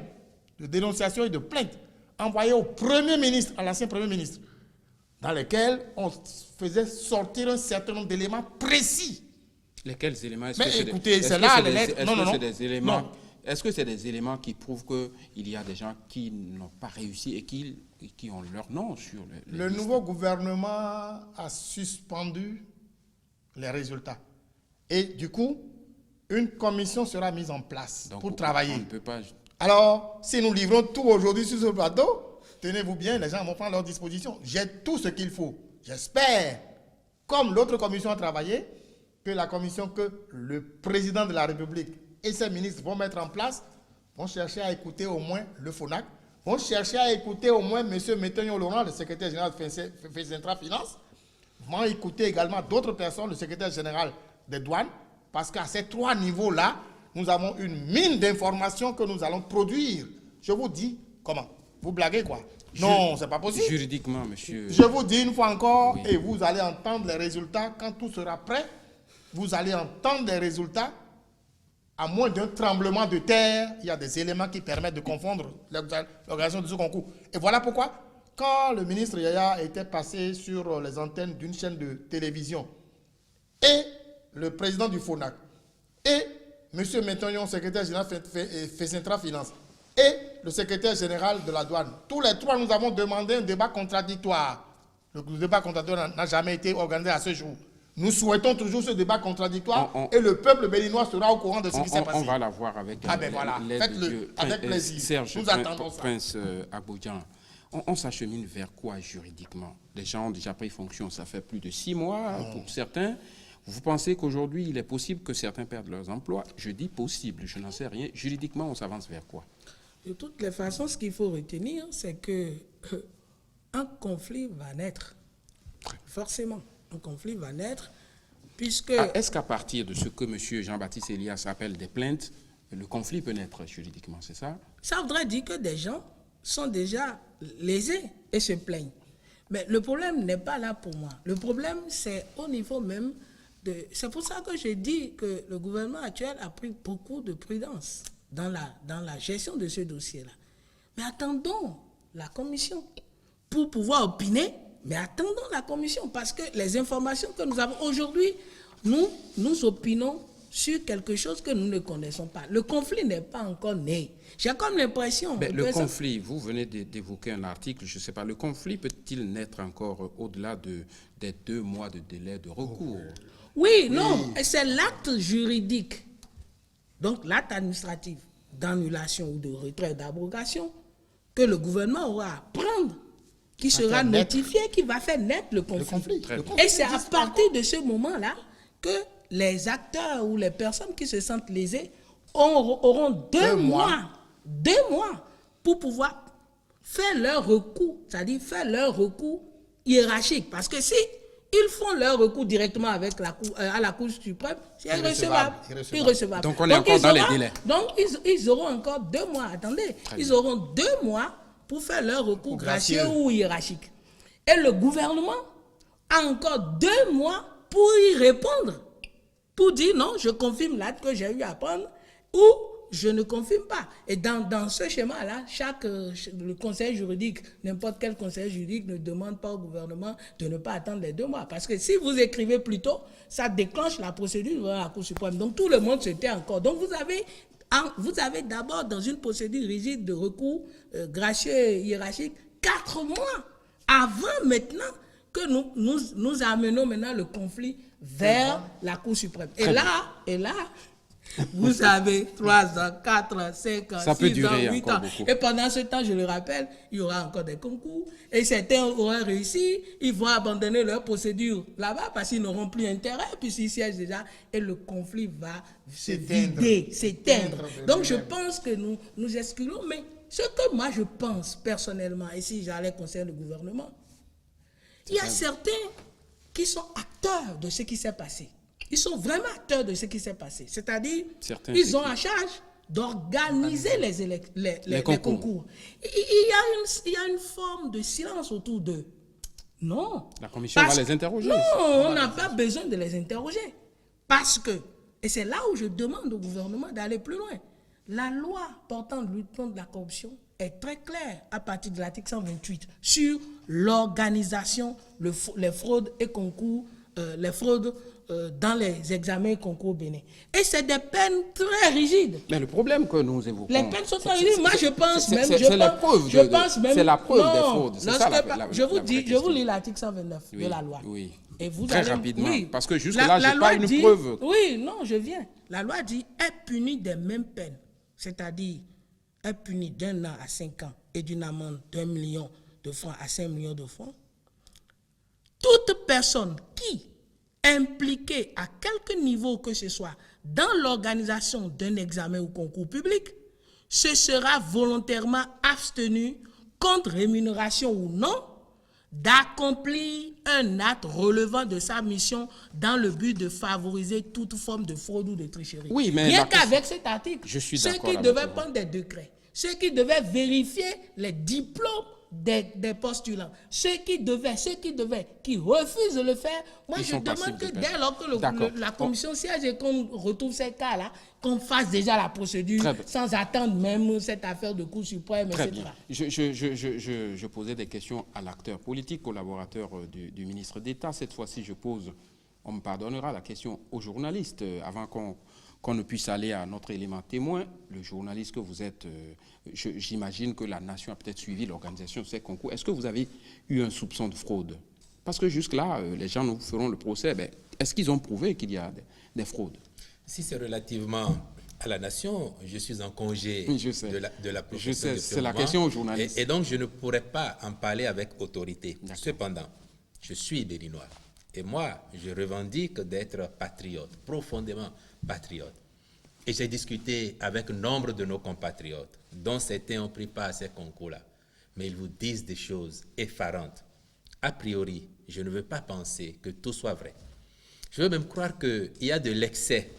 Speaker 2: de dénonciation et de plainte envoyées au Premier ministre, à l'ancien Premier ministre, dans lesquelles on faisait sortir un certain nombre d'éléments précis.
Speaker 1: Lesquels éléments?
Speaker 2: Mais écoutez, c'est là les lettres.
Speaker 1: Est-ce que c'est des éléments qui prouvent qu'il y a des gens qui n'ont pas réussi et qui ont leur nom sur les
Speaker 2: Le
Speaker 1: listes?
Speaker 2: nouveau gouvernement a suspendu les résultats. Et du coup, une commission sera mise en place pour travailler.
Speaker 1: On ne peut pas...
Speaker 2: Alors, si nous livrons tout aujourd'hui sur ce plateau, tenez-vous bien, les gens vont prendre leur disposition. J'ai tout ce qu'il faut. J'espère, comme l'autre commission a travaillé, que la commission que le président de la République et ses ministres vont mettre en place vont chercher à écouter au moins le FONAC, vont chercher à écouter au moins M. Métonio Laurent, le secrétaire général de Fecentra Finance, vont écouter également d'autres personnes, le secrétaire général des douanes, parce qu'à ces 3 niveaux-là, nous avons une mine d'informations que nous allons produire. Je vous dis, comment? Vous blaguez quoi? Non, c'est pas possible.
Speaker 1: Juridiquement, monsieur...
Speaker 2: Je vous dis une fois encore,
Speaker 1: oui.
Speaker 2: Et vous allez entendre les résultats quand tout sera prêt. Vous allez entendre les résultats. À moins d'un tremblement de terre, il y a des éléments qui permettent de confondre l'organisation de ce concours. Et voilà pourquoi, quand le ministre Yaya était passé sur les antennes d'une chaîne de télévision, et le président du FONAC, et M. Métonnion, secrétaire général Fecentra Finance, et le secrétaire général de la douane, tous les 3, nous avons demandé un débat contradictoire. Le débat contradictoire n'a jamais été organisé à ce jour. Nous souhaitons toujours ce débat contradictoire et le peuple béninois sera au courant de ce qui s'est passé.
Speaker 1: On va l'avoir avec
Speaker 2: faites-le avec plaisir.
Speaker 1: Serge,
Speaker 2: nous attendons ça.
Speaker 1: Prince Abodjan, on s'achemine vers quoi juridiquement? Les gens ont déjà pris fonction, ça fait plus de 6 mois pour certains. Vous pensez qu'aujourd'hui, il est possible que certains perdent leurs emplois? Je dis possible, je n'en sais rien. Juridiquement, on s'avance vers quoi?
Speaker 3: De toutes les façons, ce qu'il faut retenir, c'est que un conflit va naître. Forcément, un conflit va naître, puisque...
Speaker 1: Est-ce qu'à partir de ce que M. Jean-Baptiste Elias appelle des plaintes, le conflit peut naître juridiquement, c'est ça? Ça
Speaker 3: voudrait dire que des gens sont déjà lésés et se plaignent. Mais le problème n'est pas là pour moi. Le problème, c'est au niveau même de... C'est pour ça que je dis que le gouvernement actuel a pris beaucoup de prudence dans la gestion de ce dossier-là. Mais attendons la commission pour pouvoir opiner. Mais attendons la commission, parce que les informations que nous avons aujourd'hui, nous opinons sur quelque chose que nous ne connaissons pas. Le conflit n'est pas encore né. J'ai comme l'impression...
Speaker 1: Mais le conflit, vous venez d'évoquer un article, je ne sais pas, le conflit peut-il naître encore au-delà des 2 mois de délai de recours?
Speaker 3: Oui, non, c'est l'acte juridique, donc l'acte administratif d'annulation ou de retrait d'abrogation que le gouvernement aura à prendre, qui sera notifié, qui va faire naître le conflit. Et c'est à partir de ce moment-là que les acteurs ou les personnes qui se sentent lésées auront 2 mois pour pouvoir faire leur recours, c'est-à-dire faire leur recours hiérarchique. Parce que si ils font leur recours directement avec à la Cour suprême, c'est irrecevable.
Speaker 1: Donc on est encore dans les délais.
Speaker 3: Donc ils auront encore 2 mois. Attendez, ils auront 2 mois pour faire leur recours gracieux ou hiérarchique. Et le gouvernement a encore 2 mois pour y répondre. Pour dire non, je confirme l'acte que j'ai eu à prendre ou je ne confirme pas. Et dans ce schéma-là, le conseil juridique, n'importe quel conseil juridique ne demande pas au gouvernement de ne pas attendre les 2 mois. Parce que si vous écrivez plus tôt, ça déclenche la procédure devant la Cour suprême. Donc tout le monde se tait encore. Donc vous avez d'abord dans une procédure rigide de recours gracieux et hiérarchique 4 mois avant maintenant que nous amenons maintenant le conflit vers la Cour suprême. Et là, vous avez 3 ans, 4 ans, 5 ans,
Speaker 1: ça
Speaker 3: 6 ans, 8 ans.
Speaker 1: Beaucoup.
Speaker 3: Et pendant ce temps, je le rappelle, il y aura encore des concours. Et certains auront réussi, ils vont abandonner leur procédure là-bas parce qu'ils n'auront plus intérêt, puisqu'ils siègent déjà. Et le conflit va se vider, s'éteindre. Donc je pense que nous excluons. Mais ce que moi je pense personnellement, et si j'allais conseiller le gouvernement, il y a certains qui sont acteurs de ce qui s'est passé. Ils sont vraiment acteurs de ce qui s'est passé. C'est-à-dire, ils ont à charge d'organiser les concours. Il y a une forme de silence autour d'eux. Non.
Speaker 1: La commission va les interroger.
Speaker 3: Non, on n'a pas besoin de les interroger. Parce que, et c'est là où je demande au gouvernement d'aller plus loin, la loi portant lutte contre la corruption est très claire à partir de l'article 128 sur l'organisation, les fraudes et concours, les fraudes dans les examens et concours au Bénin. Et c'est des peines très rigides.
Speaker 1: Mais le problème que nous évoquons...
Speaker 3: Les peines sont très rigides. Moi, je pense même...
Speaker 1: C'est la preuve des fraudes.
Speaker 3: Je vous lis l'article 129 de la loi.
Speaker 1: Oui.
Speaker 3: Et vous
Speaker 1: très
Speaker 3: allez,
Speaker 1: rapidement,
Speaker 3: oui,
Speaker 1: parce que jusque-là, je n'ai pas une preuve.
Speaker 3: Oui, non, je viens. La loi dit est puni des mêmes peines. C'est-à-dire, est puni d'1 an à 5 ans et d'une amende d'1 million de francs à 5 millions de francs. Toute personne qui, impliquée à quelque niveau que ce soit dans l'organisation d'un examen ou concours public, se sera volontairement abstenu, contre rémunération ou non, d'accomplir un acte relevant de sa mission dans le but de favoriser toute forme de fraude ou de tricherie.
Speaker 1: Oui, mais
Speaker 3: rien qu'avec cet article,
Speaker 1: je suis
Speaker 3: ceux qui devaient prendre des décrets, ceux qui devaient vérifier les diplômes des postulants, ceux qui refusent de le faire, moi je demande que dès lors que la commission siège et qu'on retrouve ces cas-là, qu'on fasse déjà la procédure sans attendre même cette affaire de Cour suprême, etc.
Speaker 1: Je posais des questions à l'acteur politique, collaborateur du ministre d'État. Cette fois-ci, je pose, on me pardonnera, la question aux journalistes, avant qu'on ne puisse aller à notre élément témoin. Le journaliste que vous êtes, j'imagine que la nation a peut-être suivi l'organisation de ces concours. Est-ce que vous avez eu un soupçon de fraude? Parce que jusque-là, les gens nous feront le procès. Est-ce qu'ils ont prouvé qu'il y a des fraudes?
Speaker 4: Si c'est relativement à la nation, je suis en congé de la profession.
Speaker 1: Je sais, c'est la question aux journalistes.
Speaker 4: Et donc, je ne pourrais pas en parler avec autorité. Cependant, je suis béninois. Et moi, je revendique d'être patriote, profondément patriote. Et j'ai discuté avec nombre de nos compatriotes, dont certains ont pris part à ces concours-là. Mais ils vous disent des choses effarantes. A priori, je ne veux pas penser que tout soit vrai. Je veux même croire qu'il y a de l'excès.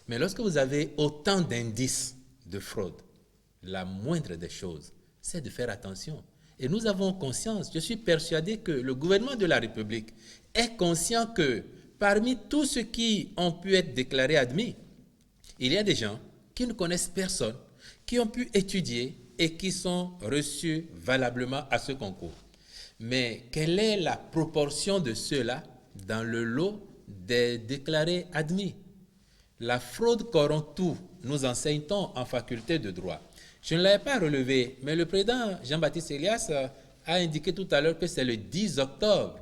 Speaker 4: Mais lorsque vous avez autant d'indices de fraude, la moindre des choses, c'est de faire attention. Et nous avons conscience, je suis persuadé que le gouvernement de la République est conscient que parmi tous ceux qui ont pu être déclarés admis, il y a des gens qui ne connaissent personne, qui ont pu étudier et qui sont reçus valablement à ce concours. Mais quelle est la proportion de ceux-là dans le lot des déclarés admis? La fraude corrompt tout, nous enseigne-t-on en faculté de droit. Je ne l'avais pas relevé, mais le président Jean-Baptiste Elias a indiqué tout à l'heure que c'est le 10 octobre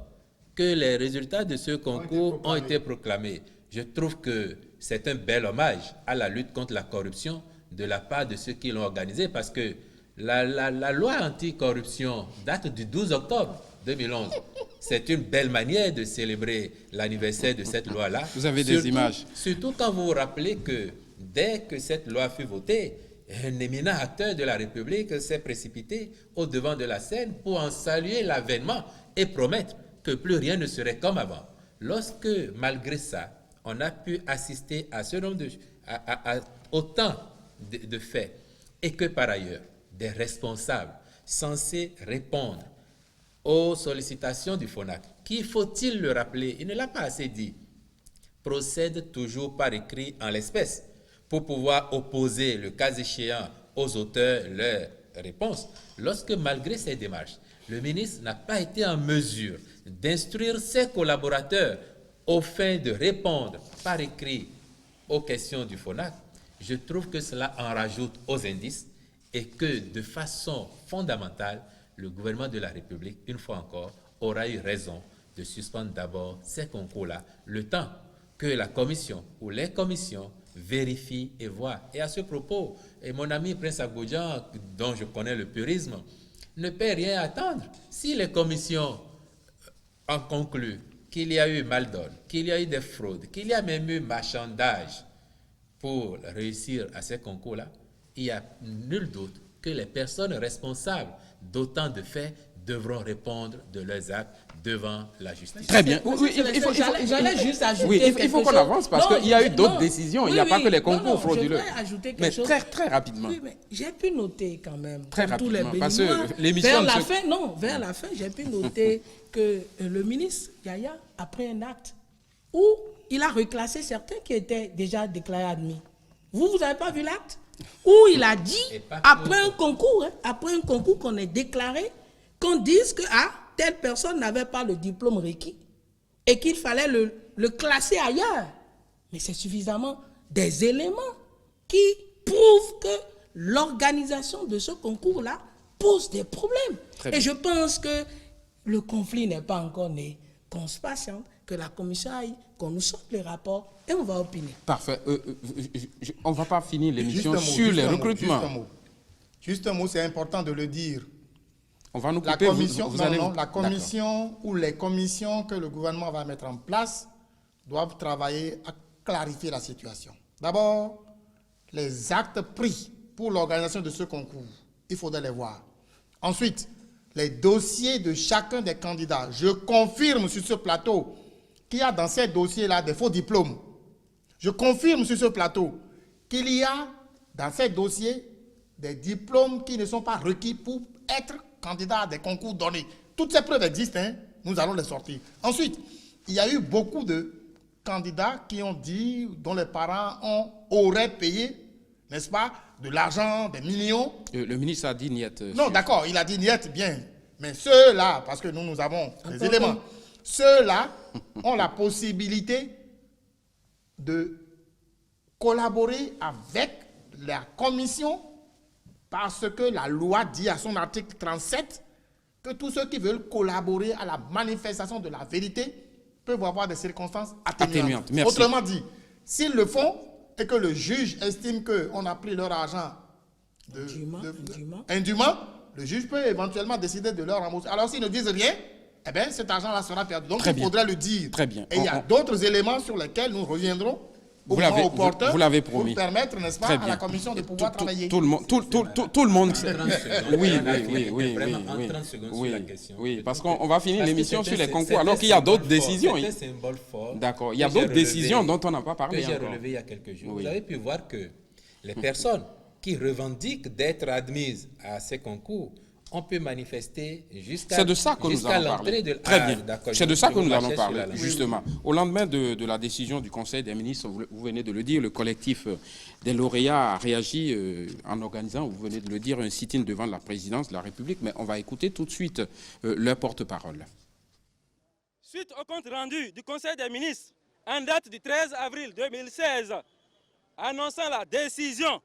Speaker 4: que les résultats de ce concours ont été proclamés. Je trouve que c'est un bel hommage à la lutte contre la corruption de la part de ceux qui l'ont organisé, parce que la loi anticorruption date du 12 octobre 2011. C'est une belle manière de célébrer l'anniversaire de cette loi-là.
Speaker 1: Vous avez des images.
Speaker 4: Surtout quand vous vous rappelez que dès que cette loi fut votée, un éminent acteur de la République s'est précipité au devant de la scène pour en saluer l'avènement et promettre que plus rien ne serait comme avant. Lorsque, malgré ça, on a pu assister à ce nombre à autant de faits, et que par ailleurs, des responsables censés répondre aux sollicitations du FONAC, qui, faut-il le rappeler, il ne l'a pas assez dit, procèdent toujours par écrit en l'espèce, pour pouvoir opposer, le cas échéant, aux auteurs leurs réponses. Lorsque, malgré ces démarches, le ministre n'a pas été en mesure d'instruire ses collaborateurs aux fins de répondre par écrit aux questions du FONAC, je trouve que cela en rajoute aux indices et que, de façon fondamentale, le gouvernement de la République, une fois encore, aura eu raison de suspendre d'abord ces concours-là, le temps que la commission ou les commissions vérifient et voient. Et à ce propos, et mon ami Prince Agbodjan, dont je connais le purisme, ne peut rien attendre. Si les commissions ont conclu qu'il y a eu mal-donne, qu'il y a eu des fraudes, qu'il y a même eu marchandage pour réussir à ces concours-là, il n'y a nul doute que les personnes responsables d'autant de faits devront répondre de leurs actes devant la justice.
Speaker 1: Très bien.
Speaker 3: J'allais juste ajouter
Speaker 1: oui,
Speaker 3: quelque
Speaker 1: il faut qu'on
Speaker 3: chose.
Speaker 1: avance parce qu'il y a eu d'autres décisions. Il n'y a pas que les concours
Speaker 3: non,
Speaker 1: frauduleux.
Speaker 3: Je voudrais ajouter quelque
Speaker 1: Mais
Speaker 3: chose.
Speaker 1: très rapidement.
Speaker 3: Oui, mais j'ai pu noter quand même,
Speaker 1: Très
Speaker 3: comme tous les
Speaker 1: rapidement, parce
Speaker 3: Béninois,
Speaker 1: que l'émission
Speaker 3: vers
Speaker 1: ne
Speaker 3: la
Speaker 1: se-
Speaker 3: fin, non, vers la fin, j'ai pu noter que le ministre Yaya a pris un acte où il a reclassé certains qui étaient déjà déclarés admis. Vous n'avez pas vu l'acte? Où il a dit,
Speaker 4: Et pas
Speaker 3: après un concours qu'on ait déclaré, qu'on dise que telle personne n'avait pas le diplôme requis et qu'il fallait le classer ailleurs. Mais c'est suffisamment des éléments qui prouvent que l'organisation de ce concours-là pose des problèmes.
Speaker 1: Très
Speaker 3: Et
Speaker 1: bien.
Speaker 3: je pense que le conflit n'est pas encore né. Qu'on se patiente, que la commission aille, qu'on nous sorte le rapport et on va opiner.
Speaker 1: Parfait. On ne va pas finir l'émission
Speaker 2: Juste un mot,
Speaker 1: sur
Speaker 2: juste
Speaker 1: les
Speaker 2: un mot,
Speaker 1: recrutements.
Speaker 2: Juste un mot, c'est important de le dire.
Speaker 1: On va nous
Speaker 2: La
Speaker 1: couper.
Speaker 2: commission,
Speaker 1: vous
Speaker 2: non,
Speaker 1: allez
Speaker 2: non,
Speaker 1: nous-
Speaker 2: la
Speaker 1: D'accord.
Speaker 2: commission ou les commissions que le gouvernement va mettre en place doivent travailler à clarifier la situation. D'abord, les actes pris pour l'organisation de ce concours, il faudrait les voir. Ensuite, les dossiers de chacun des candidats. Je confirme sur ce plateau qu'il y a dans ces dossiers-là des faux diplômes. Je confirme sur ce plateau qu'il y a dans ces dossiers des diplômes qui ne sont pas requis pour être candidat à des concours donnés. Toutes ces preuves existent, hein, nous allons les sortir. Ensuite, il y a eu beaucoup de candidats qui ont dit, dont les parents auraient payé, n'est-ce pas, de l'argent, des millions.
Speaker 1: Le ministre a dit niet.
Speaker 2: Non, d'accord, il a dit niet, bien. Mais ceux-là, parce que nous avons des éléments, ceux-là ont la possibilité de collaborer avec la commission parce que la loi dit à son article 37 que tous ceux qui veulent collaborer à la manifestation de la vérité peuvent avoir des circonstances atténuantes.
Speaker 1: Merci.
Speaker 2: Autrement dit, s'ils le font et que le juge estime qu'on a pris leur argent indûment, le juge peut éventuellement décider de leur rembourser. Alors s'ils ne disent rien, eh bien cet argent-là sera perdu. Donc
Speaker 1: Très
Speaker 2: il
Speaker 1: bien.
Speaker 2: faudrait le dire.
Speaker 1: Très bien.
Speaker 2: Et il y a d'autres éléments sur lesquels nous reviendrons au
Speaker 1: Vous
Speaker 2: moment
Speaker 1: l'avez-
Speaker 2: opportun
Speaker 1: vous l'avez promis.
Speaker 2: pour permettre, n'est-ce pas,
Speaker 1: Très
Speaker 2: à la
Speaker 1: bien.
Speaker 2: commission de pouvoir travailler.
Speaker 1: Tout le monde sait.
Speaker 4: 30 secondes.
Speaker 1: Oui,
Speaker 4: On a fini
Speaker 1: oui,
Speaker 4: vraiment en 30 secondes sur
Speaker 1: oui,
Speaker 4: la question.
Speaker 1: oui,
Speaker 4: Je
Speaker 1: parce
Speaker 4: trouve
Speaker 1: qu'on va finir
Speaker 4: parce que
Speaker 1: l'émission sur les
Speaker 4: c'est
Speaker 1: concours,
Speaker 4: un
Speaker 1: alors qu'il y a d'autres
Speaker 4: symbole fort.
Speaker 1: décisions.
Speaker 4: C'est un symbole fort.
Speaker 1: D'accord. Il y a
Speaker 4: que j'ai
Speaker 1: d'autres
Speaker 4: relevé-
Speaker 1: décisions dont on n'a pas parlé
Speaker 4: que j'ai
Speaker 1: encore.
Speaker 4: relevé il y a quelques jours.
Speaker 1: Oui.
Speaker 4: Vous avez pu voir que les personnes qui revendiquent d'être admises à ces concours, on peut manifester jusqu'à
Speaker 1: C'est de ça que nous
Speaker 4: jusqu'à
Speaker 1: allons
Speaker 4: l'entrée
Speaker 1: parler.
Speaker 4: de...
Speaker 1: Très
Speaker 4: Ah,
Speaker 1: bien.
Speaker 4: d'accord,
Speaker 1: C'est de
Speaker 4: je
Speaker 1: ça que
Speaker 4: vous
Speaker 1: nous allons
Speaker 4: marchais sur
Speaker 1: parler,
Speaker 4: la langue.
Speaker 1: justement. Au lendemain de la décision du Conseil des ministres, vous venez de le dire, le collectif des lauréats a réagi en organisant, vous venez de le dire, un sit-in devant la présidence de la République. Mais on va écouter tout de suite leur porte-parole.
Speaker 5: Suite au compte rendu du Conseil des ministres en date du 13 avril 2016, annonçant la décision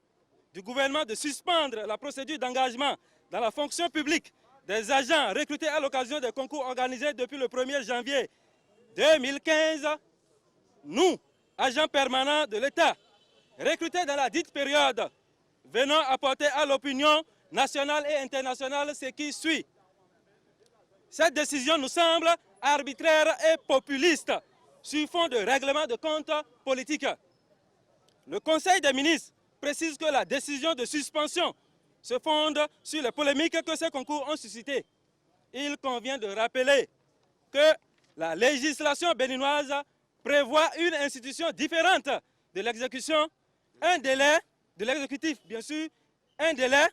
Speaker 5: du gouvernement de suspendre la procédure d'engagement dans la fonction publique des agents recrutés à l'occasion des concours organisés depuis le 1er janvier 2015, nous, agents permanents de l'État, recrutés dans la dite période, venons apporter à l'opinion nationale et internationale ce qui suit. Cette décision nous semble arbitraire et populiste sur fond de règlement de compte politique. Le Conseil des ministres précise que la décision de suspension se fonde sur les polémiques que ces concours ont suscitées. Il convient de rappeler que la législation béninoise prévoit une institution différente de l'exécution, un délai de l'exécutif, bien sûr, un délai,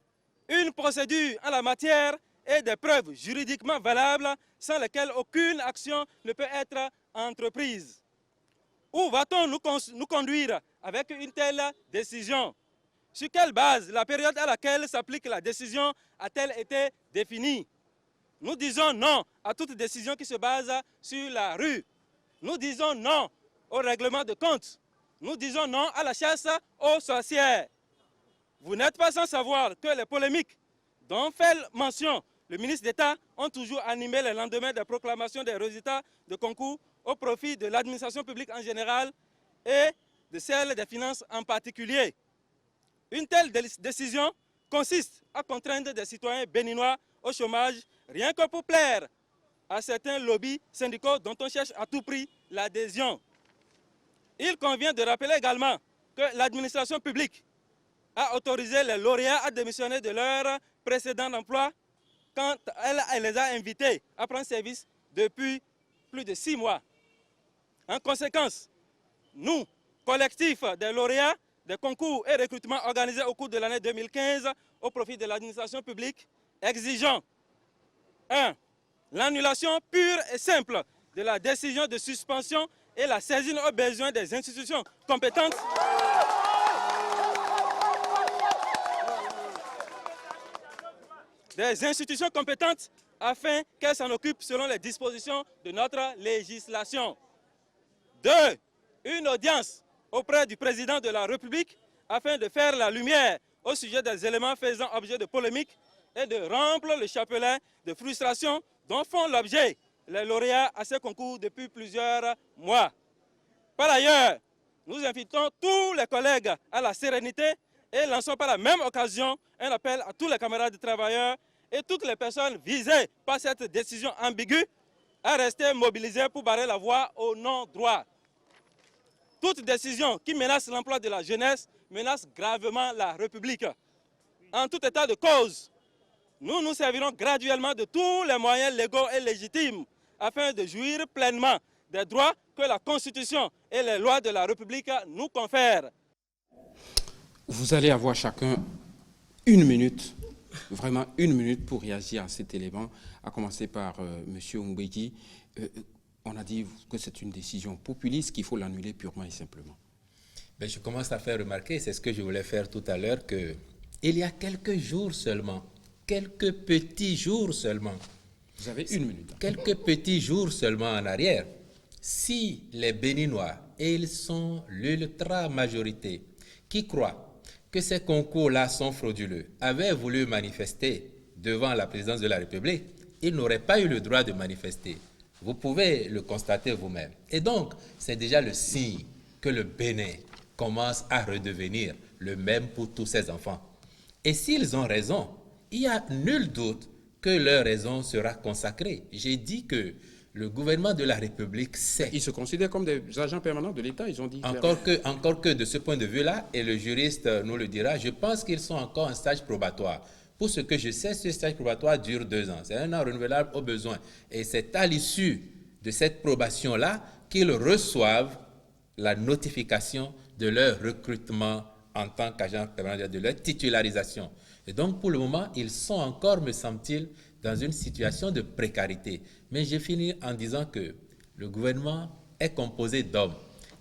Speaker 5: une procédure en la matière et des preuves juridiquement valables sans lesquelles aucune action ne peut être entreprise. Où va-t-on nous conduire avec une telle décision? Sur quelle base la période à laquelle s'applique la décision a-t-elle été définie? Nous disons non à toute décision qui se base sur la rue. Nous disons non au règlement de compte. Nous disons non à la chasse aux sorcières. Vous n'êtes pas sans savoir que les polémiques dont fait mention le ministre d'État ont toujours animé le lendemain des proclamations des résultats de concours au profit de l'administration publique en général et de celle des finances en particulier. Une telle décision consiste à contraindre des citoyens béninois au chômage rien que pour plaire à certains lobbies syndicaux dont on cherche à tout prix l'adhésion. Il convient de rappeler également que l'administration publique a autorisé les lauréats à démissionner de leur précédent emploi quand elle les a invités à prendre service depuis plus de 6 mois. En conséquence, nous, collectif des lauréats des concours et recrutements organisés au cours de l'année 2015 au profit de l'administration publique, exigeons 1. L'annulation pure et simple de la décision de suspension et la saisine au besoin des institutions compétentes afin qu'elles s'en occupent selon les dispositions de notre législation. 2. Une audience auprès du président de la République afin de faire la lumière au sujet des éléments faisant objet de polémique et de rompre le chapelet de frustration dont font l'objet les lauréats à ces concours depuis plusieurs mois. Par ailleurs, nous invitons tous les collègues à la sérénité et lançons par la même occasion un appel à tous les camarades travailleurs et toutes les personnes visées par cette décision ambiguë à rester mobilisées pour barrer la voie au non-droit. Toute décision qui menace l'emploi de la jeunesse menace gravement la République. En tout état de cause, nous nous servirons graduellement de tous les moyens légaux et légitimes afin de jouir pleinement des droits que la Constitution et les lois de la République nous confèrent.
Speaker 1: Vous allez avoir chacun 1 minute, vraiment 1 minute pour réagir à cet élément, à commencer par M. Mbeki. On a dit que c'est une décision populiste, qu'il faut l'annuler purement et simplement.
Speaker 4: Ben, je commence à faire remarquer, c'est ce que je voulais faire tout à l'heure, qu'il y a quelques jours seulement, quelques petits jours seulement.
Speaker 1: Vous avez 1 minute.
Speaker 4: Quelques petits jours seulement en arrière, si les Béninois, et ils sont l'ultra-majorité, qui croient que ces concours-là sont frauduleux, avaient voulu manifester devant la présidence de la République, ils n'auraient pas eu le droit de manifester. Vous pouvez le constater vous-même. Et donc, c'est déjà le signe que le Bénin commence à redevenir le même pour tous ses enfants. Et s'ils ont raison, il n'y a nul doute que leur raison sera consacrée. J'ai dit que le gouvernement de la République sait.
Speaker 1: Ils se considèrent comme des agents permanents de l'État, ils ont dit.
Speaker 4: Encore que de ce point de vue-là, et le juriste nous le dira, je pense qu'ils sont encore en stage probatoire. Pour ce que je sais, ce stage probatoire dure 2 ans. C'est 1 an renouvelable au besoin. Et c'est à l'issue de cette probation-là qu'ils reçoivent la notification de leur recrutement en tant qu'agent permanent, de leur titularisation. Et donc, pour le moment, ils sont encore, me semble-t-il, dans une situation de précarité. Mais j'ai fini en disant que le gouvernement est composé d'hommes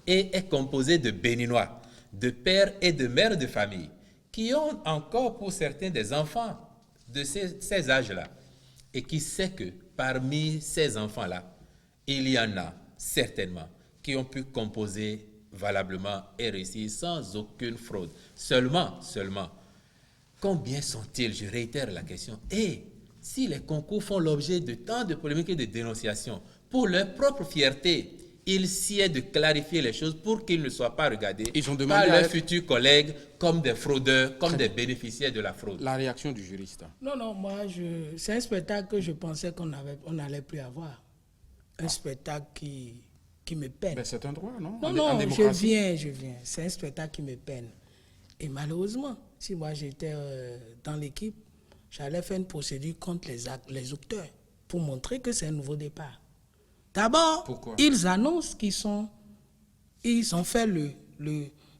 Speaker 4: et est composé de Béninois, de pères et de mères de famille, qui ont encore pour certains des enfants de ces âges-là, et qui sait que parmi ces enfants-là, il y en a certainement qui ont pu composer valablement et réussi sans aucune fraude. Seulement, combien sont-ils, je réitère la question, et si les concours font l'objet de tant de polémiques et de dénonciations, pour leur propre fierté, il sied de clarifier les choses pour qu'ils ne soient pas regardés
Speaker 1: Ils ont
Speaker 4: par
Speaker 1: demandé
Speaker 4: leurs futurs collègues comme des fraudeurs, comme des bénéficiaires de la fraude.
Speaker 1: La réaction du juriste.
Speaker 3: Non, moi, c'est un spectacle que je pensais qu'on n'allait plus avoir. Un spectacle qui me peine.
Speaker 1: Ben, c'est un droit, non?
Speaker 3: Non,
Speaker 1: En
Speaker 3: je
Speaker 1: démocratie.
Speaker 3: viens. C'est un spectacle qui me peine. Et malheureusement, si moi j'étais dans l'équipe, j'allais faire une procédure contre les auteurs pour montrer que c'est un nouveau départ. D'abord,
Speaker 1: Pourquoi?
Speaker 3: ils annoncent ils ont fait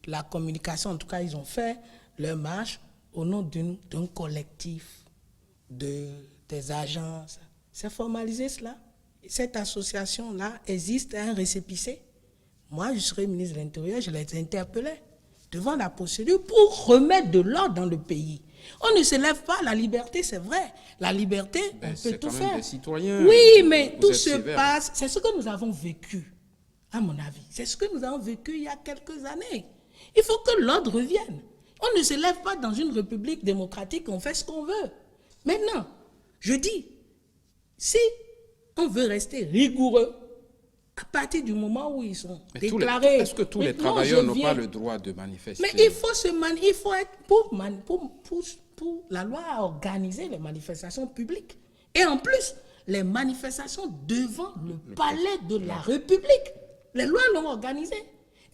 Speaker 3: la communication, en tout cas, ils ont fait leur marche au nom d'un collectif des agences. C'est formalisé cela. Cette association-là existe à un récépissé. Moi, je serais ministre de l'Intérieur, je les interpellais devant la procédure pour remettre de l'ordre dans le pays. On ne se lève pas, la liberté, c'est vrai. La liberté,
Speaker 1: Ben,
Speaker 3: on peut
Speaker 1: c'est
Speaker 3: tout
Speaker 1: quand même
Speaker 3: faire.
Speaker 1: des citoyens.
Speaker 3: Oui, mais
Speaker 1: Vous
Speaker 3: tout
Speaker 1: êtes
Speaker 3: se
Speaker 1: sévère.
Speaker 3: passe, c'est ce que nous avons vécu, à mon avis. C'est ce que nous avons vécu il y a quelques années. Il faut que l'ordre revienne. On ne se lève pas dans une république démocratique, on fait ce qu'on veut. Maintenant, je dis, si on veut rester rigoureux, à partir du moment où ils sont
Speaker 1: Mais
Speaker 3: déclarés...
Speaker 1: Est-ce que tous les
Speaker 3: Mais non,
Speaker 1: travailleurs
Speaker 3: je
Speaker 1: n'ont
Speaker 3: viens.
Speaker 1: pas le droit de manifester?
Speaker 3: Mais il faut être pour la loi à organiser les manifestations publiques. Et en plus, les manifestations devant le palais de la République. Les lois l'ont organisé.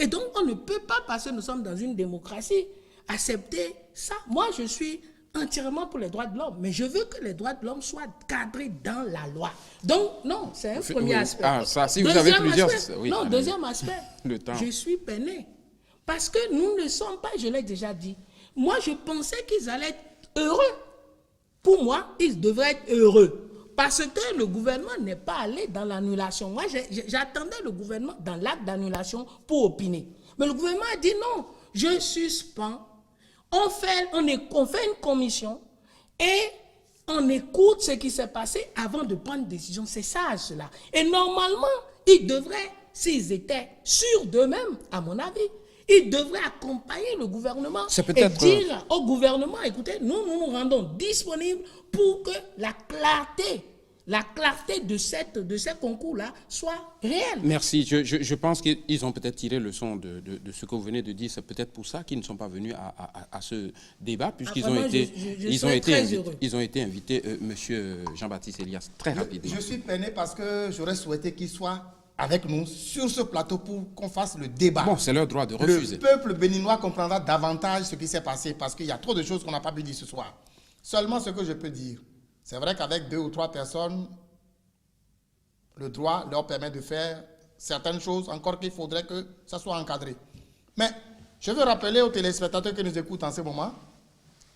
Speaker 3: Et donc, on ne peut pas, parce que nous sommes dans une démocratie, accepter ça. Moi, je suis entièrement pour les droits de l'homme, mais je veux que les droits de l'homme soient cadrés dans la loi. Donc, non, c'est un premier aspect.
Speaker 1: Ah, ça, si vous avez plusieurs... Oui,
Speaker 3: non,
Speaker 1: allez.
Speaker 3: deuxième aspect.
Speaker 1: Le temps.
Speaker 3: Je suis peiné. Parce que nous ne sommes pas, je l'ai déjà dit, moi, je pensais qu'ils allaient être heureux. Pour moi, ils devraient être heureux. Parce que le gouvernement n'est pas allé dans l'annulation. Moi, j'attendais le gouvernement dans l'acte d'annulation pour opiner. Mais le gouvernement a dit non, je suspends. On fait une commission et on écoute ce qui s'est passé avant de prendre une décision. C'est sage cela. Et normalement, ils devraient, s'ils étaient sûrs d'eux-mêmes, à mon avis, ils devraient accompagner le gouvernement
Speaker 1: C'est
Speaker 3: et
Speaker 1: peut-être-
Speaker 3: dire au gouvernement, écoutez, nous rendons disponibles pour que la clarté de ces concours-là soit réelle.
Speaker 1: Merci. Je pense qu'ils ont peut-être tiré leçon de ce que vous venez de dire. C'est peut-être pour ça qu'ils ne sont pas venus à ce débat, puisqu'ils ont
Speaker 3: Vraiment,
Speaker 1: été,
Speaker 3: je
Speaker 1: ils ont
Speaker 3: serais
Speaker 1: été,
Speaker 3: très
Speaker 1: invités,
Speaker 3: heureux.
Speaker 1: ils ont été invités, Monsieur Jean-Baptiste Elias, très rapidement.
Speaker 2: Je suis peiné parce que j'aurais souhaité qu'il soit avec nous sur ce plateau pour qu'on fasse le débat.
Speaker 1: Bon, c'est leur droit de refuser.
Speaker 2: Le peuple béninois comprendra davantage ce qui s'est passé parce qu'il y a trop de choses qu'on n'a pas pu dire ce soir. Seulement ce que je peux dire, c'est vrai qu'avec 2 ou 3 personnes, le droit leur permet de faire certaines choses, encore qu'il faudrait que ça soit encadré. Mais je veux rappeler aux téléspectateurs qui nous écoutent en ce moment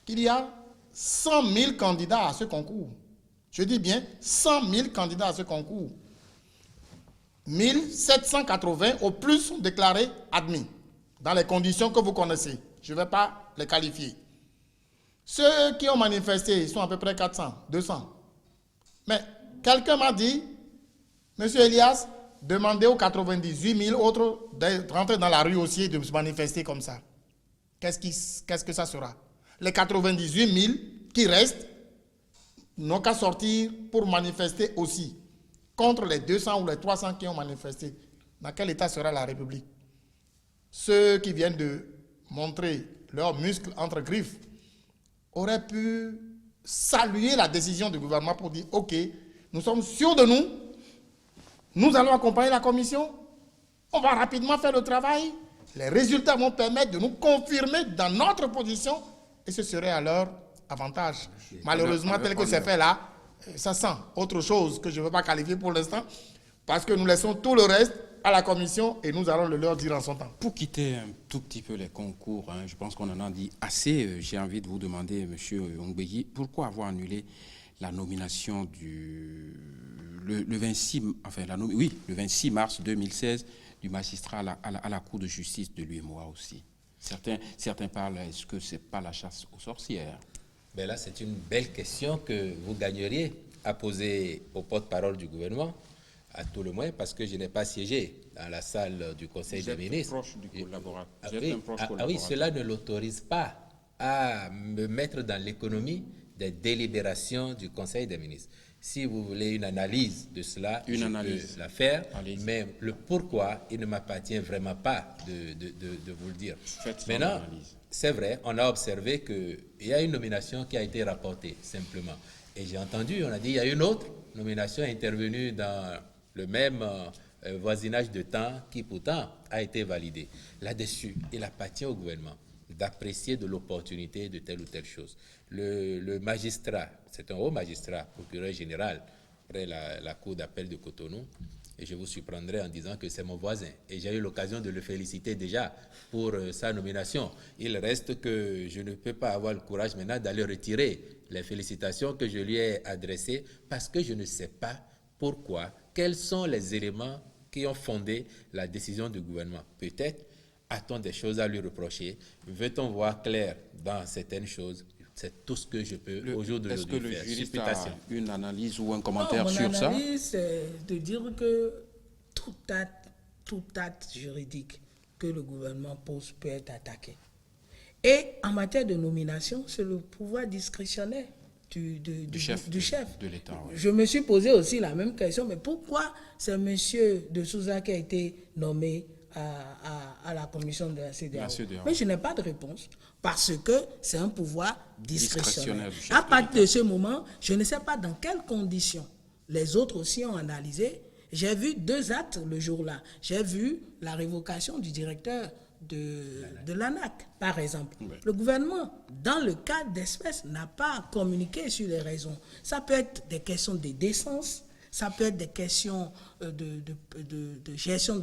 Speaker 2: qu'il y a 100 000 candidats à ce concours. Je dis bien 100 000 candidats à ce concours. 1780 au plus sont déclarés admis, dans les conditions que vous connaissez. Je ne vais pas les qualifier. Ceux qui ont manifesté, ils sont à peu près 400, 200. Mais quelqu'un m'a dit, Monsieur Elias, demandez aux 98 000 autres de rentrer dans la rue aussi et de se manifester comme ça. Qu'est-ce que ça sera? Les 98 000 qui restent n'ont qu'à sortir pour manifester aussi contre les 200 ou les 300 qui ont manifesté. Dans quel état sera la République? Ceux qui viennent de montrer leurs muscles entre griffes auraient pu saluer la décision du gouvernement pour dire « Ok, nous sommes sûrs de nous, nous allons accompagner la commission, on va rapidement faire le travail, les résultats vont permettre de nous confirmer dans notre position et ce serait à leur avantage. » Malheureusement, tel que c'est fait là, ça sent autre chose que je ne veux pas qualifier pour l'instant, parce que nous laissons tout le reste à la commission et nous allons le leur dire en son temps.
Speaker 1: Pour quitter un tout petit peu les concours, je pense qu'on en a dit assez. J'ai envie de vous demander, M. Ongbeyi, pourquoi avoir annulé la nomination le 26 mars 2016 du magistrat à la Cour de justice de l'UEMOA aussi. Certains parlent, est-ce que ce n'est pas la chasse aux sorcières?
Speaker 4: Ben là, c'est une belle question que vous gagneriez à poser au porte-parole du gouvernement, à tout le moins, parce que je n'ai pas siégé dans la salle du Conseil
Speaker 1: Vous
Speaker 4: des
Speaker 1: êtes
Speaker 4: ministres.
Speaker 1: proche du collaborateur.
Speaker 4: Ah
Speaker 1: Vous êtes
Speaker 4: oui,
Speaker 1: un proche
Speaker 4: oui,
Speaker 1: collaborateur.
Speaker 4: cela ne l'autorise pas à me mettre dans l'économie des délibérations du Conseil des ministres. Si vous voulez une analyse de cela, je peux la faire,
Speaker 1: Allez-y.
Speaker 4: mais le pourquoi, il ne m'appartient vraiment pas de vous le dire.
Speaker 1: Faites son
Speaker 4: Maintenant,
Speaker 1: analyse.
Speaker 4: c'est vrai, on a observé qu'il y a une nomination qui a été rapportée, simplement. Et j'ai entendu, on a dit, il y a une autre nomination intervenue dans le même voisinage de temps qui pourtant a été validée. Là-dessus, il appartient au gouvernement d'apprécier de l'opportunité de telle ou telle chose. Le magistrat, c'est un haut magistrat, procureur général, près la cour d'appel de Cotonou, et je vous surprendrai en disant que c'est mon voisin. Et j'ai eu l'occasion de le féliciter déjà pour sa nomination. Il reste que je ne peux pas avoir le courage maintenant d'aller retirer les félicitations que je lui ai adressées parce que je ne sais pas pourquoi, quels sont les éléments qui ont fondé la décision du gouvernement. Peut-être a-t-on des choses à lui reprocher? Veut-on voir clair dans certaines choses? C'est tout ce que je peux aujourd'hui faire.
Speaker 1: Est-ce que le juriste
Speaker 4: Supputation.
Speaker 1: a une analyse ou un commentaire
Speaker 3: Mon
Speaker 1: sur ça?
Speaker 3: analyse, c'est de dire que tout acte juridique que le gouvernement pose peut être attaqué. Et en matière de nomination, c'est le pouvoir discrétionnaire du chef
Speaker 1: de l'État. Ouais.
Speaker 3: Je me suis posé aussi la même question, mais pourquoi c'est M. de Souza qui a été nommé à la commission de la CEDEAO? Mais je n'ai pas de réponse parce que c'est un pouvoir discrétionnaire.
Speaker 1: Du chef
Speaker 3: À partir de ce moment, je ne sais pas dans quelles conditions les autres aussi ont analysé. J'ai vu 2 actes le jour-là. J'ai vu la révocation du directeur de l'ANAC, par exemple. Oui. Le gouvernement, dans le cas d'espèce, n'a pas communiqué sur les raisons. Ça peut être des questions de décence, ça peut être des questions de gestion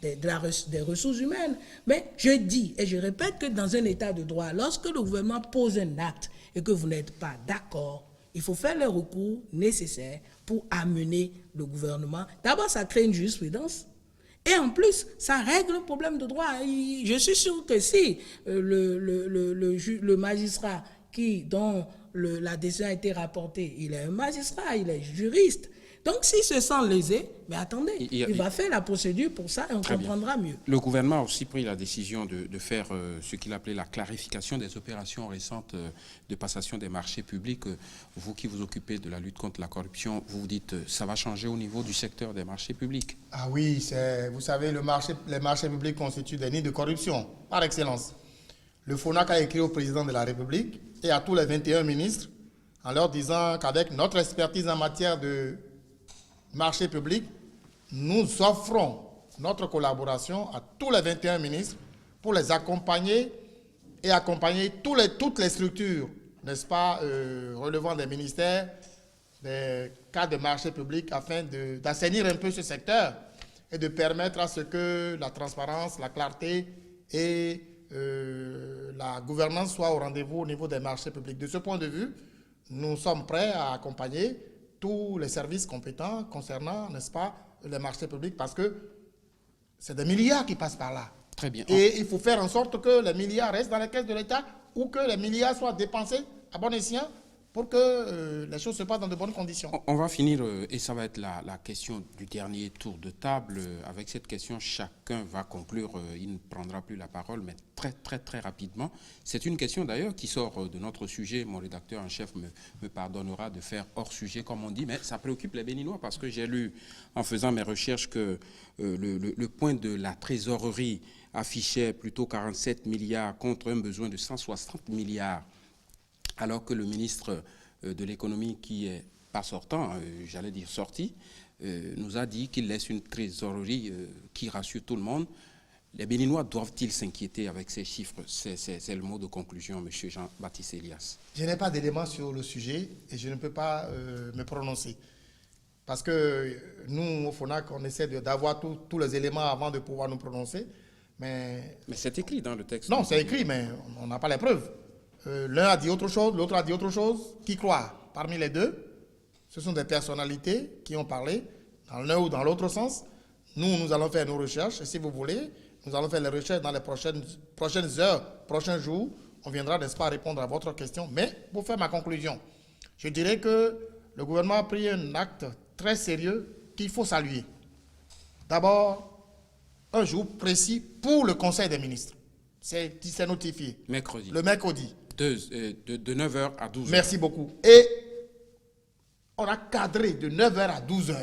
Speaker 3: des ressources humaines. Mais je dis et je répète que dans un état de droit, lorsque le gouvernement pose un acte et que vous n'êtes pas d'accord, il faut faire les recours nécessaires pour amener le gouvernement. D'abord, ça crée une jurisprudence. Et en plus, ça règle un problème de droit. Je suis sûr que si le magistrat dont la décision a été rapportée, il est un magistrat, il est juriste. Donc, s'il se sent lésé, mais attendez, il va faire la procédure pour ça et on comprendra mieux.
Speaker 1: Le gouvernement a aussi pris la décision de faire ce qu'il appelait la clarification des opérations récentes de passation des marchés publics. Vous qui vous occupez de la lutte contre la corruption, vous vous dites ça va changer au niveau du secteur des marchés publics?
Speaker 2: Ah oui, vous savez, les marchés publics constituent des nids de corruption, par excellence. Le FONAC a écrit au président de la République et à tous les 21 ministres en leur disant qu'avec notre expertise en matière de marché public, nous offrons notre collaboration à tous les 21 ministres pour les accompagner et accompagner toutes les structures, n'est-ce pas, relevant des ministères, des cas de marché public afin d'assainir un peu ce secteur et de permettre à ce que la transparence, la clarté et la gouvernance soient au rendez-vous au niveau des marchés publics. De ce point de vue, nous sommes prêts à accompagner tous les services compétents concernant, n'est-ce pas, les marchés publics, parce que c'est des milliards qui passent par là.
Speaker 1: Très bien.
Speaker 2: Et il faut faire en sorte que les milliards restent dans les caisses de l'État ou que les milliards soient dépensés à bon escient pour que les choses se passent dans de bonnes conditions.
Speaker 1: On va finir, et ça va être la question du dernier tour de table. Avec cette question, chacun va conclure, il ne prendra plus la parole, mais très rapidement. C'est une question d'ailleurs qui sort de notre sujet. Mon rédacteur en chef me pardonnera de faire hors sujet, comme on dit, mais ça préoccupe les Béninois parce que j'ai lu, en faisant mes recherches, que le point de la trésorerie affichait plutôt 47 milliards contre un besoin de 160 milliards. Alors que le ministre de l'économie, qui est pas sortant, j'allais dire sorti, nous a dit qu'il laisse une trésorerie qui rassure tout le monde. Les Béninois doivent-ils s'inquiéter avec ces chiffres? C'est le mot de conclusion, M. Jean-Baptiste Elias.
Speaker 2: Je n'ai pas d'éléments sur le sujet et je ne peux pas me prononcer. Parce que nous, au FONAC, on essaie d'avoir tous les éléments avant de pouvoir nous prononcer. Mais
Speaker 1: c'est écrit dans le texte.
Speaker 2: Non, c'est écrit, mais on n'a pas les preuves. L'un a dit autre chose, l'autre a dit autre chose. Qui croit? Parmi les deux, ce sont des personnalités qui ont parlé dans l'un ou dans l'autre sens. Nous allons faire nos recherches. Et si vous voulez, nous allons faire les recherches dans les prochaines heures, prochains jours. On viendra, n'est-ce pas, répondre à votre question. Mais pour faire ma conclusion, je dirais que le gouvernement a pris un acte très sérieux qu'il faut saluer. D'abord, un jour précis pour le Conseil des ministres. C'est notifié.
Speaker 1: Mercredi.
Speaker 2: Le mercredi.
Speaker 1: De 9h à 12h.
Speaker 2: Merci beaucoup. Et on a cadré de 9h à 12h.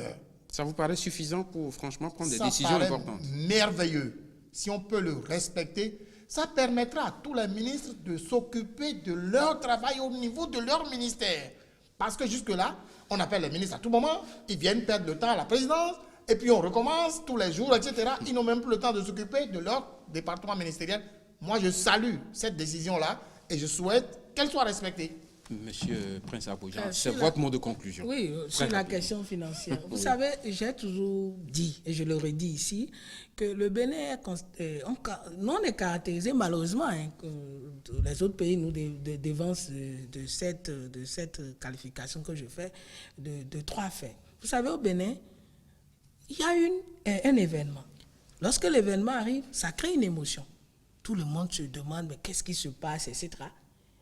Speaker 1: Ça vous paraît suffisant pour, franchement, prendre des
Speaker 2: Ça
Speaker 1: décisions
Speaker 2: paraît
Speaker 1: importantes?
Speaker 2: merveilleux. Si on peut le respecter, ça permettra à tous les ministres de s'occuper de leur travail au niveau de leur ministère. Parce que jusque-là, on appelle les ministres à tout moment, ils viennent perdre le temps à la présidence, et puis on recommence tous les jours, etc. Ils n'ont même plus le temps de s'occuper de leur département ministériel. Moi, je salue cette décision-là et je souhaite qu'elle soit respectée.
Speaker 1: Monsieur Prince Aboujan, c'est
Speaker 3: sur
Speaker 1: votre mot de conclusion.
Speaker 3: Oui, sur la question financière. Vous savez, j'ai toujours dit, et je le redis ici, que le Bénin est caractérisé malheureusement, que les autres pays nous dévancent de cette qualification que je fais, de 3 faits. Vous savez, au Bénin, il y a un événement. Lorsque l'événement arrive, ça crée une émotion. Tout le monde se demande, mais qu'est-ce qui se passe, etc.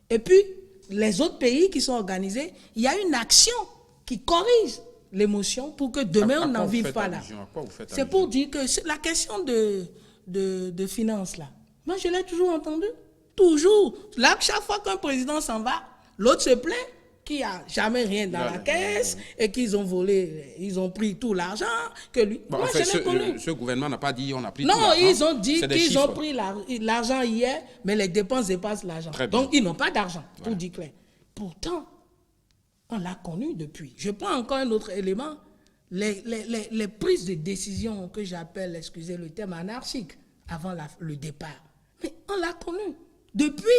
Speaker 3: Et puis, les autres pays qui sont organisés, il y a une action qui corrige l'émotion pour que demain on n'en vive pas là. C'est pour dire que la question de finances là, moi je l'ai toujours entendu. Toujours. Là, chaque fois qu'un président s'en va, l'autre se plaint qu'il n'y a jamais rien dans la caisse et qu'ils ont volé, ils ont pris tout l'argent que lui.
Speaker 1: Bon,
Speaker 3: moi,
Speaker 1: en fait,
Speaker 3: je l'ai connu.
Speaker 1: ce gouvernement n'a pas dit on a pris
Speaker 3: Non,
Speaker 1: tout l'argent.
Speaker 3: ils ont dit
Speaker 1: C'est des
Speaker 3: qu'ils ont
Speaker 1: chiffres.
Speaker 3: pris l'argent hier, mais les dépenses dépassent l'argent.
Speaker 1: Très bien.
Speaker 3: Donc, ils n'ont pas d'argent, pour dire clair. Pourtant, on l'a connu depuis. Je prends encore un autre élément. Les prises de décision que j'appelle, excusez le terme, anarchiques, avant le départ. Mais on l'a connu depuis,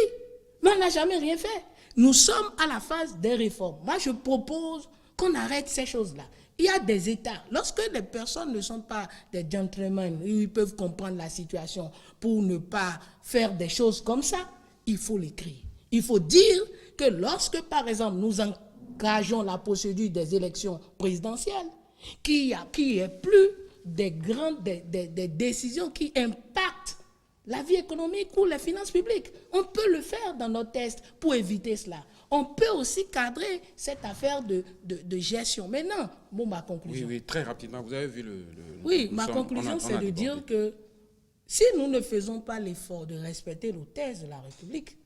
Speaker 3: mais on n'a jamais rien fait. Nous sommes à la phase des réformes. Moi, je propose qu'on arrête ces choses-là. Il y a des États. Lorsque les personnes ne sont pas des gentlemen, ils peuvent comprendre la situation pour ne pas faire des choses comme ça, il faut l'écrire. Il faut dire que lorsque, par exemple, nous engageons la procédure des élections présidentielles, qu'il n'y ait plus des décisions qui impactent la vie économique ou les finances publiques. On peut le faire dans nos tests pour éviter cela. On peut aussi cadrer cette affaire de gestion. Maintenant, ma conclusion.
Speaker 1: Oui, très rapidement. Vous avez vu
Speaker 3: ma conclusion, c'est de dire que si nous ne faisons pas l'effort de respecter nos thèses de la République,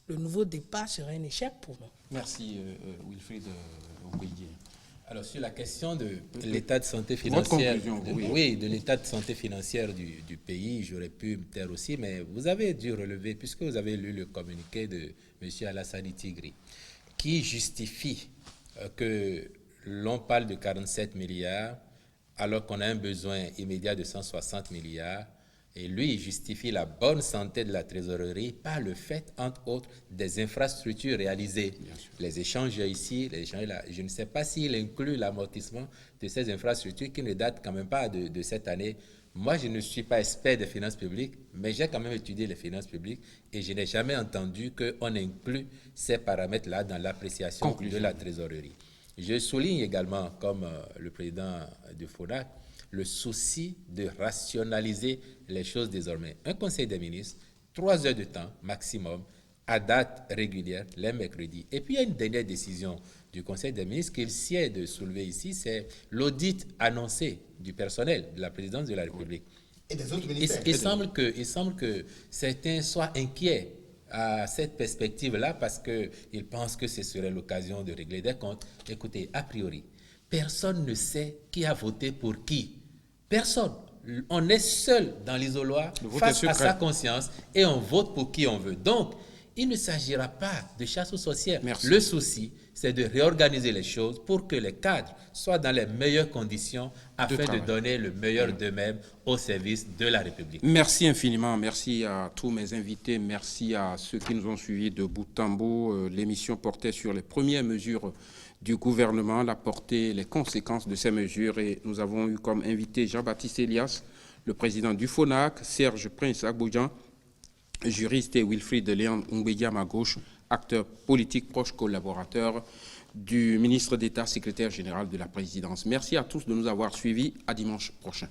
Speaker 3: le nouveau départ serait un échec pour nous.
Speaker 1: Merci, Wilfried Okoye.
Speaker 4: Alors, sur la question de l'état de santé financière, de l'état de santé financière du pays, j'aurais pu me taire aussi, mais vous avez dû relever, puisque vous avez lu le communiqué de M. Alassane Tigri, qui justifie que l'on parle de 47 milliards, alors qu'on a un besoin immédiat de 160 milliards, et lui, il justifie la bonne santé de la trésorerie par le fait, entre autres, des infrastructures réalisées. Les échanges ici, les échanges là. Je ne sais pas s'il inclut l'amortissement de ces infrastructures qui ne datent quand même pas de cette année. Moi, je ne suis pas expert des finances publiques, mais j'ai quand même étudié les finances publiques et je n'ai jamais entendu qu'on inclut ces paramètres-là dans l'appréciation de la trésorerie. Je souligne également, comme le président du FONAC, le souci de rationaliser les choses désormais. Un conseil des ministres, 3 heures de temps maximum, à date régulière, les mercredis. Et puis il y a une dernière décision du conseil des ministres qu'il sied de soulever ici, c'est l'audit annoncé du personnel de la présidence de la République.
Speaker 2: Et des autres ministères.
Speaker 4: Il semble que certains soient inquiets à cette perspective-là parce qu'ils pensent que ce serait l'occasion de régler des comptes. Écoutez, a priori, personne ne sait qui a voté pour qui. Personne. On est seul dans l'isoloir face à sa conscience et on vote pour qui on veut. Donc, il ne s'agira pas de chasse aux sorcières.
Speaker 1: Merci.
Speaker 4: Le souci, c'est de réorganiser les choses pour que les cadres soient dans les meilleures conditions afin de donner le meilleur d'eux-mêmes au service de la République.
Speaker 1: Merci infiniment. Merci à tous mes invités. Merci à ceux qui nous ont suivis de bout en bout. L'émission portait sur les premières mesures du gouvernement, la portée, les conséquences de ces mesures. Et nous avons eu comme invité Jean-Baptiste Elias, le président du FONAC, Serge Prince Aboujan, juriste, et Wilfried Léon Oumbeya, à ma gauche, acteur politique, proche collaborateur du ministre d'État, secrétaire général de la présidence. Merci à tous de nous avoir suivis. À dimanche prochain.